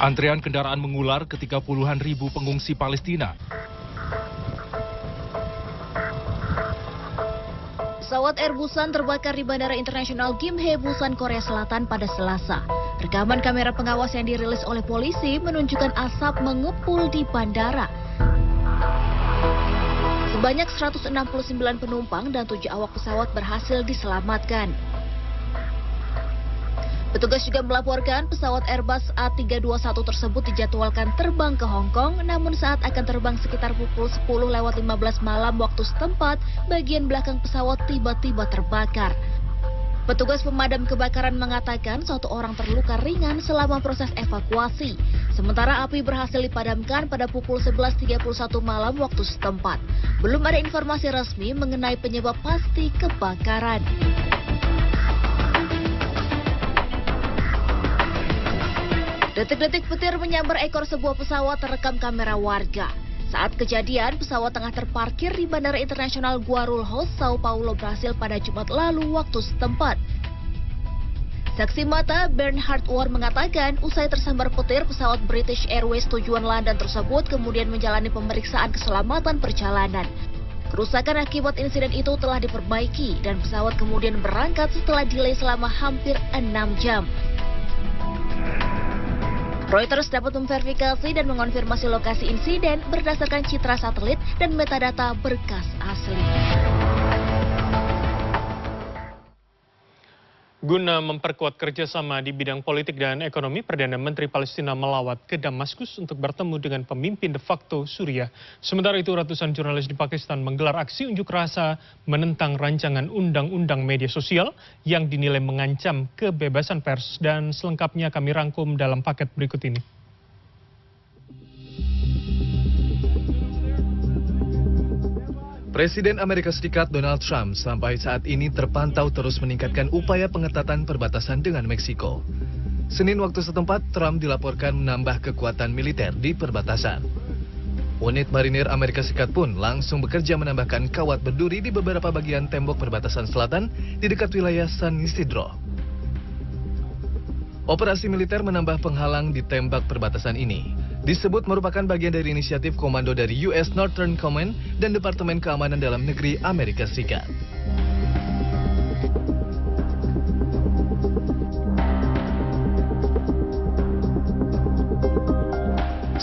Antrean kendaraan mengular ketika puluhan ribu pengungsi Palestina. Pesawat Air Busan terbakar di Bandara Internasional Gimhae, Busan, Korea Selatan pada Selasa. Rekaman kamera pengawas yang dirilis oleh polisi menunjukkan asap mengepul di bandara. Sebanyak 169 penumpang dan 7 awak pesawat berhasil diselamatkan. Petugas juga melaporkan pesawat Airbus A321 tersebut dijadwalkan terbang ke Hong Kong, namun saat akan terbang sekitar pukul 10:15 malam waktu setempat, bagian belakang pesawat tiba-tiba terbakar. Petugas pemadam kebakaran mengatakan 1 orang terluka ringan selama proses evakuasi. Sementara api berhasil dipadamkan pada pukul 11:31 malam waktu setempat. Belum ada informasi resmi mengenai penyebab pasti kebakaran. Detik-detik petir menyambar ekor sebuah pesawat terekam kamera warga. Saat kejadian, pesawat tengah terparkir di Bandara Internasional Guarulhos, Sao Paulo, Brasil pada Jumat lalu waktu setempat. Saksi mata Bernhard War mengatakan usai tersambar petir, pesawat British Airways tujuan London tersebut kemudian menjalani pemeriksaan keselamatan perjalanan. Kerusakan akibat insiden itu telah diperbaiki dan pesawat kemudian berangkat setelah delay selama hampir 6 jam. Reuters dapat memverifikasi dan mengonfirmasi lokasi insiden berdasarkan citra satelit dan metadata berkas asli. Guna memperkuat kerjasama di bidang politik dan ekonomi, Perdana Menteri Palestina melawat ke Damaskus untuk bertemu dengan pemimpin de facto Suriah. Sementara itu, ratusan jurnalis di Pakistan menggelar aksi unjuk rasa menentang rancangan undang-undang media sosial yang dinilai mengancam kebebasan pers. Dan selengkapnya kami rangkum dalam paket berikut ini. Presiden Amerika Serikat Donald Trump sampai saat ini terpantau terus meningkatkan upaya pengetatan perbatasan dengan Meksiko. Senin waktu setempat, Trump dilaporkan menambah kekuatan militer di perbatasan. Unit marinir Amerika Serikat pun langsung bekerja menambahkan kawat berduri di beberapa bagian tembok perbatasan selatan di dekat wilayah San Isidro. Operasi militer menambah penghalang di tembok perbatasan ini disebut merupakan bagian dari inisiatif komando dari US Northern Command dan Departemen Keamanan Dalam Negeri Amerika Serikat.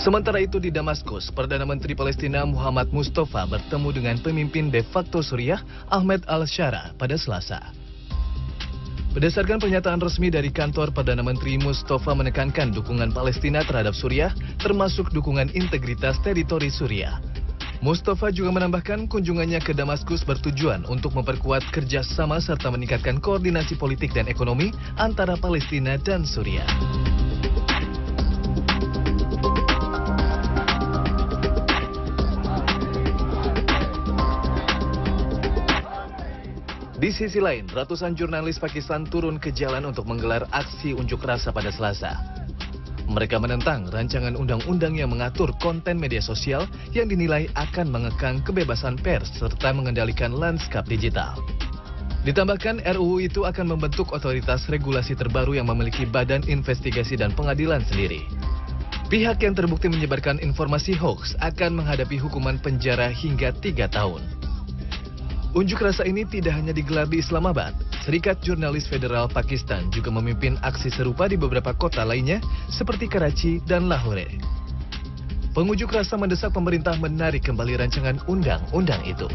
Sementara itu di Damaskus, Perdana Menteri Palestina Muhammad Mustafa bertemu dengan pemimpin de facto Suriah Ahmed al-Shara pada Selasa. Berdasarkan pernyataan resmi dari kantor Perdana Menteri, Mustafa menekankan dukungan Palestina terhadap Suriah, termasuk dukungan integritas teritori Suriah. Mustafa juga menambahkan kunjungannya ke Damaskus bertujuan untuk memperkuat kerjasama serta meningkatkan koordinasi politik dan ekonomi antara Palestina dan Suriah. Di sisi lain, ratusan jurnalis Pakistan turun ke jalan untuk menggelar aksi unjuk rasa pada Selasa. Mereka menentang rancangan undang-undang yang mengatur konten media sosial yang dinilai akan mengekang kebebasan pers serta mengendalikan lanskap digital. Ditambahkan, RUU itu akan membentuk otoritas regulasi terbaru yang memiliki badan investigasi dan pengadilan sendiri. Pihak yang terbukti menyebarkan informasi hoax akan menghadapi hukuman penjara hingga 3 tahun. Unjuk rasa ini tidak hanya digelar di Islamabad. Serikat Jurnalis Federal Pakistan juga memimpin aksi serupa di beberapa kota lainnya seperti Karachi dan Lahore. Pengunjuk rasa mendesak pemerintah menarik kembali rancangan undang-undang itu.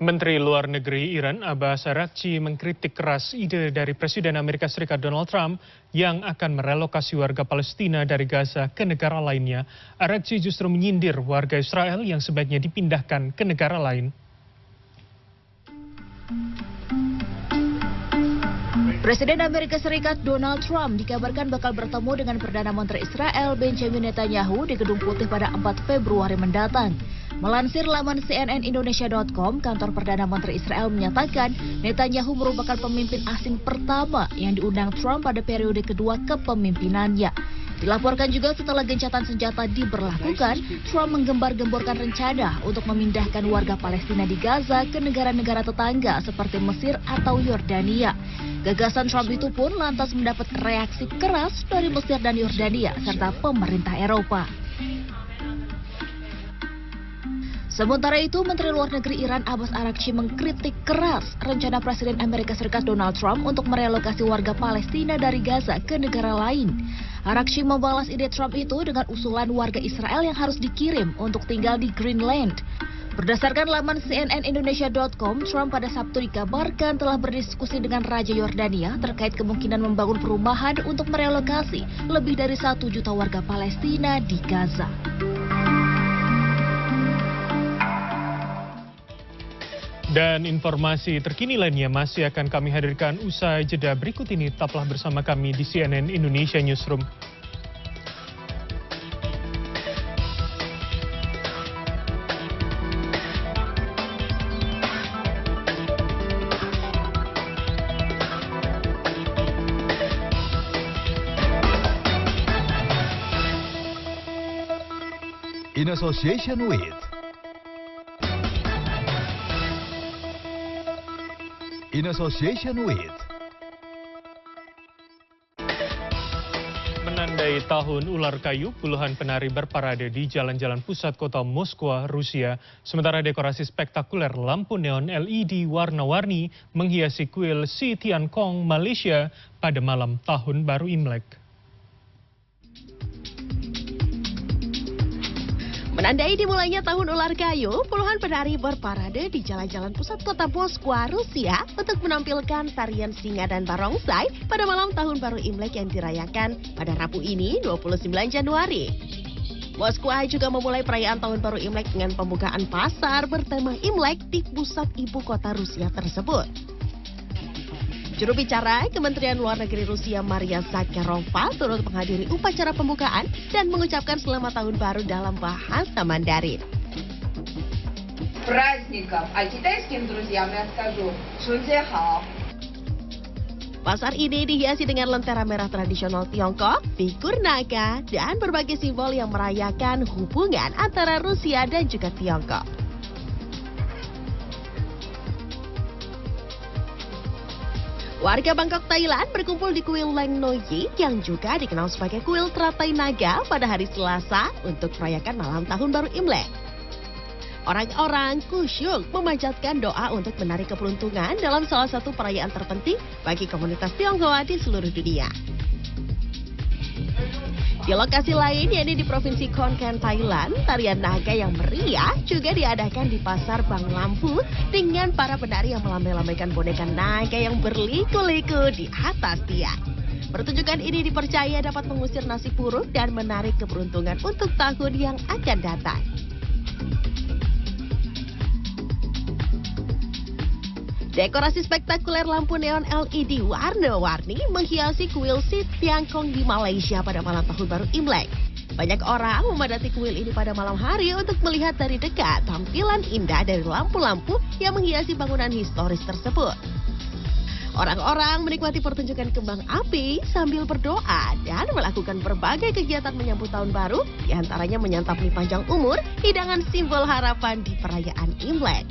Menteri Luar Negeri Iran Abbas Araghchi mengkritik keras ide dari Presiden Amerika Serikat Donald Trump yang akan merelokasi warga Palestina dari Gaza ke negara lainnya. Araghchi justru menyindir warga Israel yang sebaiknya dipindahkan ke negara lain. Presiden Amerika Serikat Donald Trump dikabarkan bakal bertemu dengan Perdana Menteri Israel Benjamin Netanyahu di Gedung Putih pada 4 Februari mendatang. Melansir laman cnnindonesia.com, kantor Perdana Menteri Israel menyatakan Netanyahu merupakan pemimpin asing pertama yang diundang Trump pada periode kedua kepemimpinannya. Dilaporkan juga setelah gencatan senjata diberlakukan, Trump menggembar-gemborkan rencana untuk memindahkan warga Palestina di Gaza ke negara-negara tetangga seperti Mesir atau Yordania. Gagasan Trump itu pun lantas mendapat reaksi keras dari Mesir dan Yordania serta pemerintah Eropa. Sementara itu, Menteri Luar Negeri Iran Abbas Araghchi mengkritik keras rencana Presiden Amerika Serikat Donald Trump untuk merelokasi warga Palestina dari Gaza ke negara lain. Araghchi membalas ide Trump itu dengan usulan warga Israel yang harus dikirim untuk tinggal di Greenland. Berdasarkan laman cnnindonesia.com, Trump pada Sabtu dikabarkan telah berdiskusi dengan Raja Yordania terkait kemungkinan membangun perumahan untuk merelokasi lebih dari 1 juta warga Palestina di Gaza. Dan informasi terkini lainnya masih akan kami hadirkan usai jeda berikut ini. Tetaplah bersama kami di CNN Indonesia Newsroom. In association with Menandai tahun ular kayu, puluhan penari berparade di jalan-jalan pusat kota Moskwa, Rusia. Sementara dekorasi spektakuler lampu neon LED warna-warni menghiasi kuil Si Tiankong, Malaysia pada malam tahun baru Imlek. Menandai dimulainya tahun ular kayu, puluhan penari berparade di jalan-jalan pusat kota Moskwa, Rusia untuk menampilkan tarian singa dan barongsai pada malam tahun baru Imlek yang dirayakan pada Rabu ini, 29 Januari. Moskwa juga memulai perayaan tahun baru Imlek dengan pembukaan pasar bertema Imlek di pusat ibu kota Rusia tersebut. Juru bicara Kementerian Luar Negeri Rusia Maria Zakharova turut menghadiri upacara pembukaan dan mengucapkan selamat tahun baru dalam bahasa Mandarin. Праздников, а китайским друзьям я скажу, 春节好. Pasar ini dihiasi dengan lentera merah tradisional Tiongkok, figur naga, dan berbagai simbol yang merayakan hubungan antara Rusia dan juga Tiongkok. Warga Bangkok, Thailand berkumpul di kuil Leng Noyi yang juga dikenal sebagai kuil teratai naga pada hari Selasa untuk merayakan malam tahun baru Imlek. Orang-orang kusyuk memanjatkan doa untuk menarik keberuntungan dalam salah satu perayaan terpenting bagi komunitas Tionghoa di seluruh dunia. Di lokasi lain, yaitu di Provinsi Khon Kaen, Thailand, tarian naga yang meriah juga diadakan di Pasar Bang Lampu dengan para penari yang melambai-lambaikan boneka naga yang berliku-liku di atas tiang. Pertunjukan ini dipercaya dapat mengusir nasib buruk dan menarik keberuntungan untuk tahun yang akan datang. Dekorasi spektakuler lampu neon LED warna-warni menghiasi kuil Sit Tiang Kong di Malaysia pada malam tahun baru Imlek. Banyak orang memadati kuil ini pada malam hari untuk melihat dari dekat tampilan indah dari lampu-lampu yang menghiasi bangunan historis tersebut. Orang-orang menikmati pertunjukan kembang api sambil berdoa dan melakukan berbagai kegiatan menyambut tahun baru, diantaranya menyantap mie panjang umur, hidangan simbol harapan di perayaan Imlek.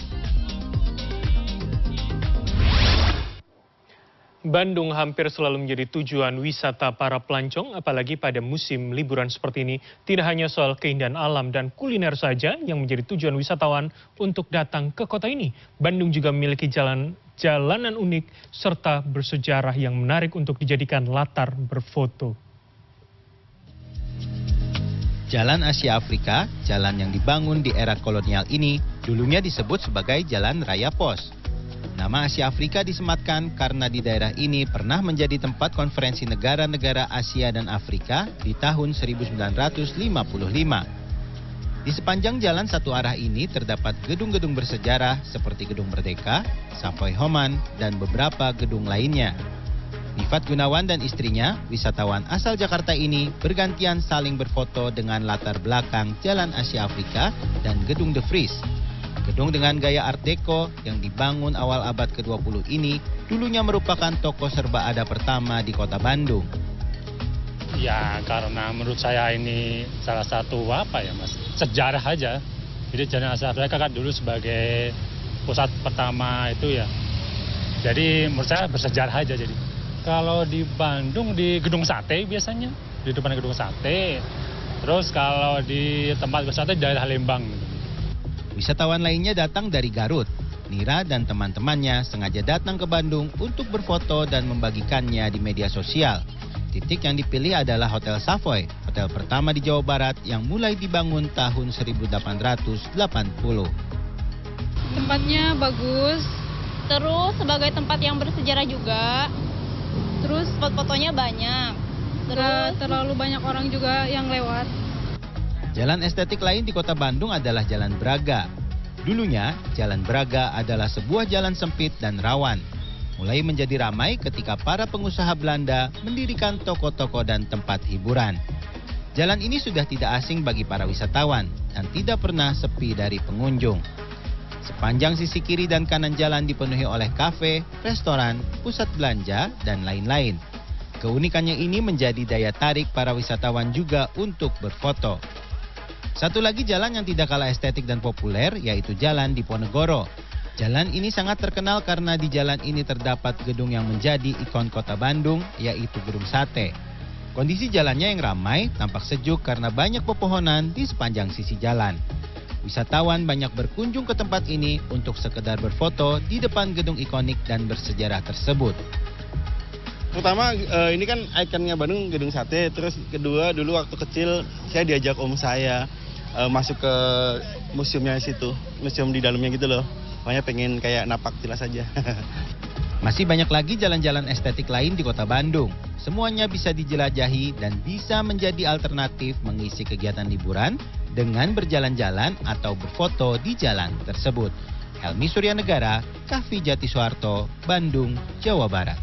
Bandung hampir selalu menjadi tujuan wisata para pelancong, apalagi pada musim liburan seperti ini. Tidak hanya soal keindahan alam dan kuliner saja yang menjadi tujuan wisatawan untuk datang ke kota ini. Bandung juga memiliki jalanan unik serta bersejarah yang menarik untuk dijadikan latar berfoto. Jalan Asia Afrika, jalan yang dibangun di era kolonial ini, dulunya disebut sebagai Jalan Raya Pos. Nama Asia Afrika disematkan karena di daerah ini pernah menjadi tempat konferensi negara-negara Asia dan Afrika di tahun 1955. Di sepanjang jalan satu arah ini terdapat gedung-gedung bersejarah seperti Gedung Merdeka, Savoy Homan, dan beberapa gedung lainnya. Nifat Gunawan dan istrinya, wisatawan asal Jakarta ini, bergantian saling berfoto dengan latar belakang Jalan Asia Afrika dan Gedung De Vries. Gedung dengan gaya Art Deco yang dibangun awal abad ke-20 ini dulunya merupakan toko serba ada pertama di kota Bandung. Ya, karena menurut saya ini salah satu sejarah aja. Jadi Jalan Asia Afrika kan dulu sebagai pusat pertama itu ya. Jadi menurut saya bersejarah aja jadi. Kalau di Bandung di Gedung Sate biasanya, di depan Gedung Sate. Terus kalau di tempat wisata di daerah Lembang. Wisatawan lainnya datang dari Garut. Nira dan teman-temannya sengaja datang ke Bandung untuk berfoto dan membagikannya di media sosial. Titik yang dipilih adalah Hotel Savoy, hotel pertama di Jawa Barat yang mulai dibangun tahun 1880. Tempatnya bagus, terus sebagai tempat yang bersejarah juga, terus foto-fotonya banyak, terus terlalu banyak orang juga yang lewat. Jalan estetik lain di kota Bandung adalah Jalan Braga. Dulunya, Jalan Braga adalah sebuah jalan sempit dan rawan. Mulai menjadi ramai ketika para pengusaha Belanda mendirikan toko-toko dan tempat hiburan. Jalan ini sudah tidak asing bagi para wisatawan dan tidak pernah sepi dari pengunjung. Sepanjang sisi kiri dan kanan jalan dipenuhi oleh kafe, restoran, pusat belanja, dan lain-lain. Keunikannya ini menjadi daya tarik para wisatawan juga untuk berfoto. Satu lagi jalan yang tidak kalah estetik dan populer yaitu Jalan Diponegoro. Jalan ini sangat terkenal karena di jalan ini terdapat gedung yang menjadi ikon kota Bandung yaitu Gedung Sate. Kondisi jalannya yang ramai tampak sejuk karena banyak pepohonan di sepanjang sisi jalan. Wisatawan banyak berkunjung ke tempat ini untuk sekedar berfoto di depan gedung ikonik dan bersejarah tersebut. Pertama ini kan ikonnya Bandung Gedung Sate, terus kedua dulu waktu kecil saya diajak om saya masuk ke museumnya situ, museum di dalamnya gitu loh. Makanya pengen kayak napak tilas aja. Masih banyak lagi jalan-jalan estetik lain di kota Bandung. Semuanya bisa dijelajahi dan bisa menjadi alternatif mengisi kegiatan liburan dengan berjalan-jalan atau berfoto di jalan tersebut. Helmi Suryanegara, Kahvi Jati Soeharto, Bandung, Jawa Barat.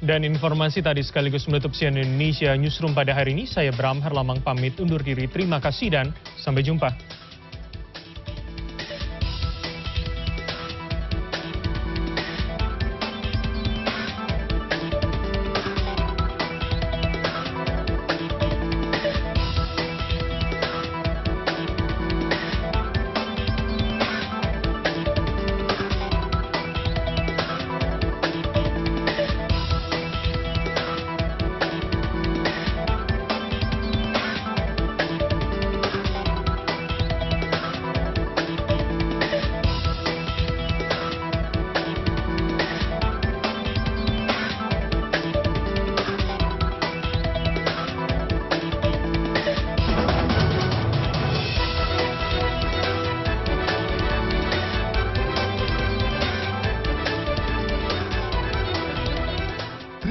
Dan informasi tadi sekaligus menutup CNN Indonesia Newsroom pada hari ini. Saya Bram Herlamang pamit undur diri. Terima kasih dan sampai jumpa.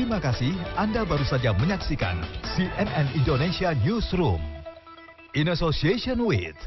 Terima kasih Anda baru saja menyaksikan CNN Indonesia Newsroom. In association with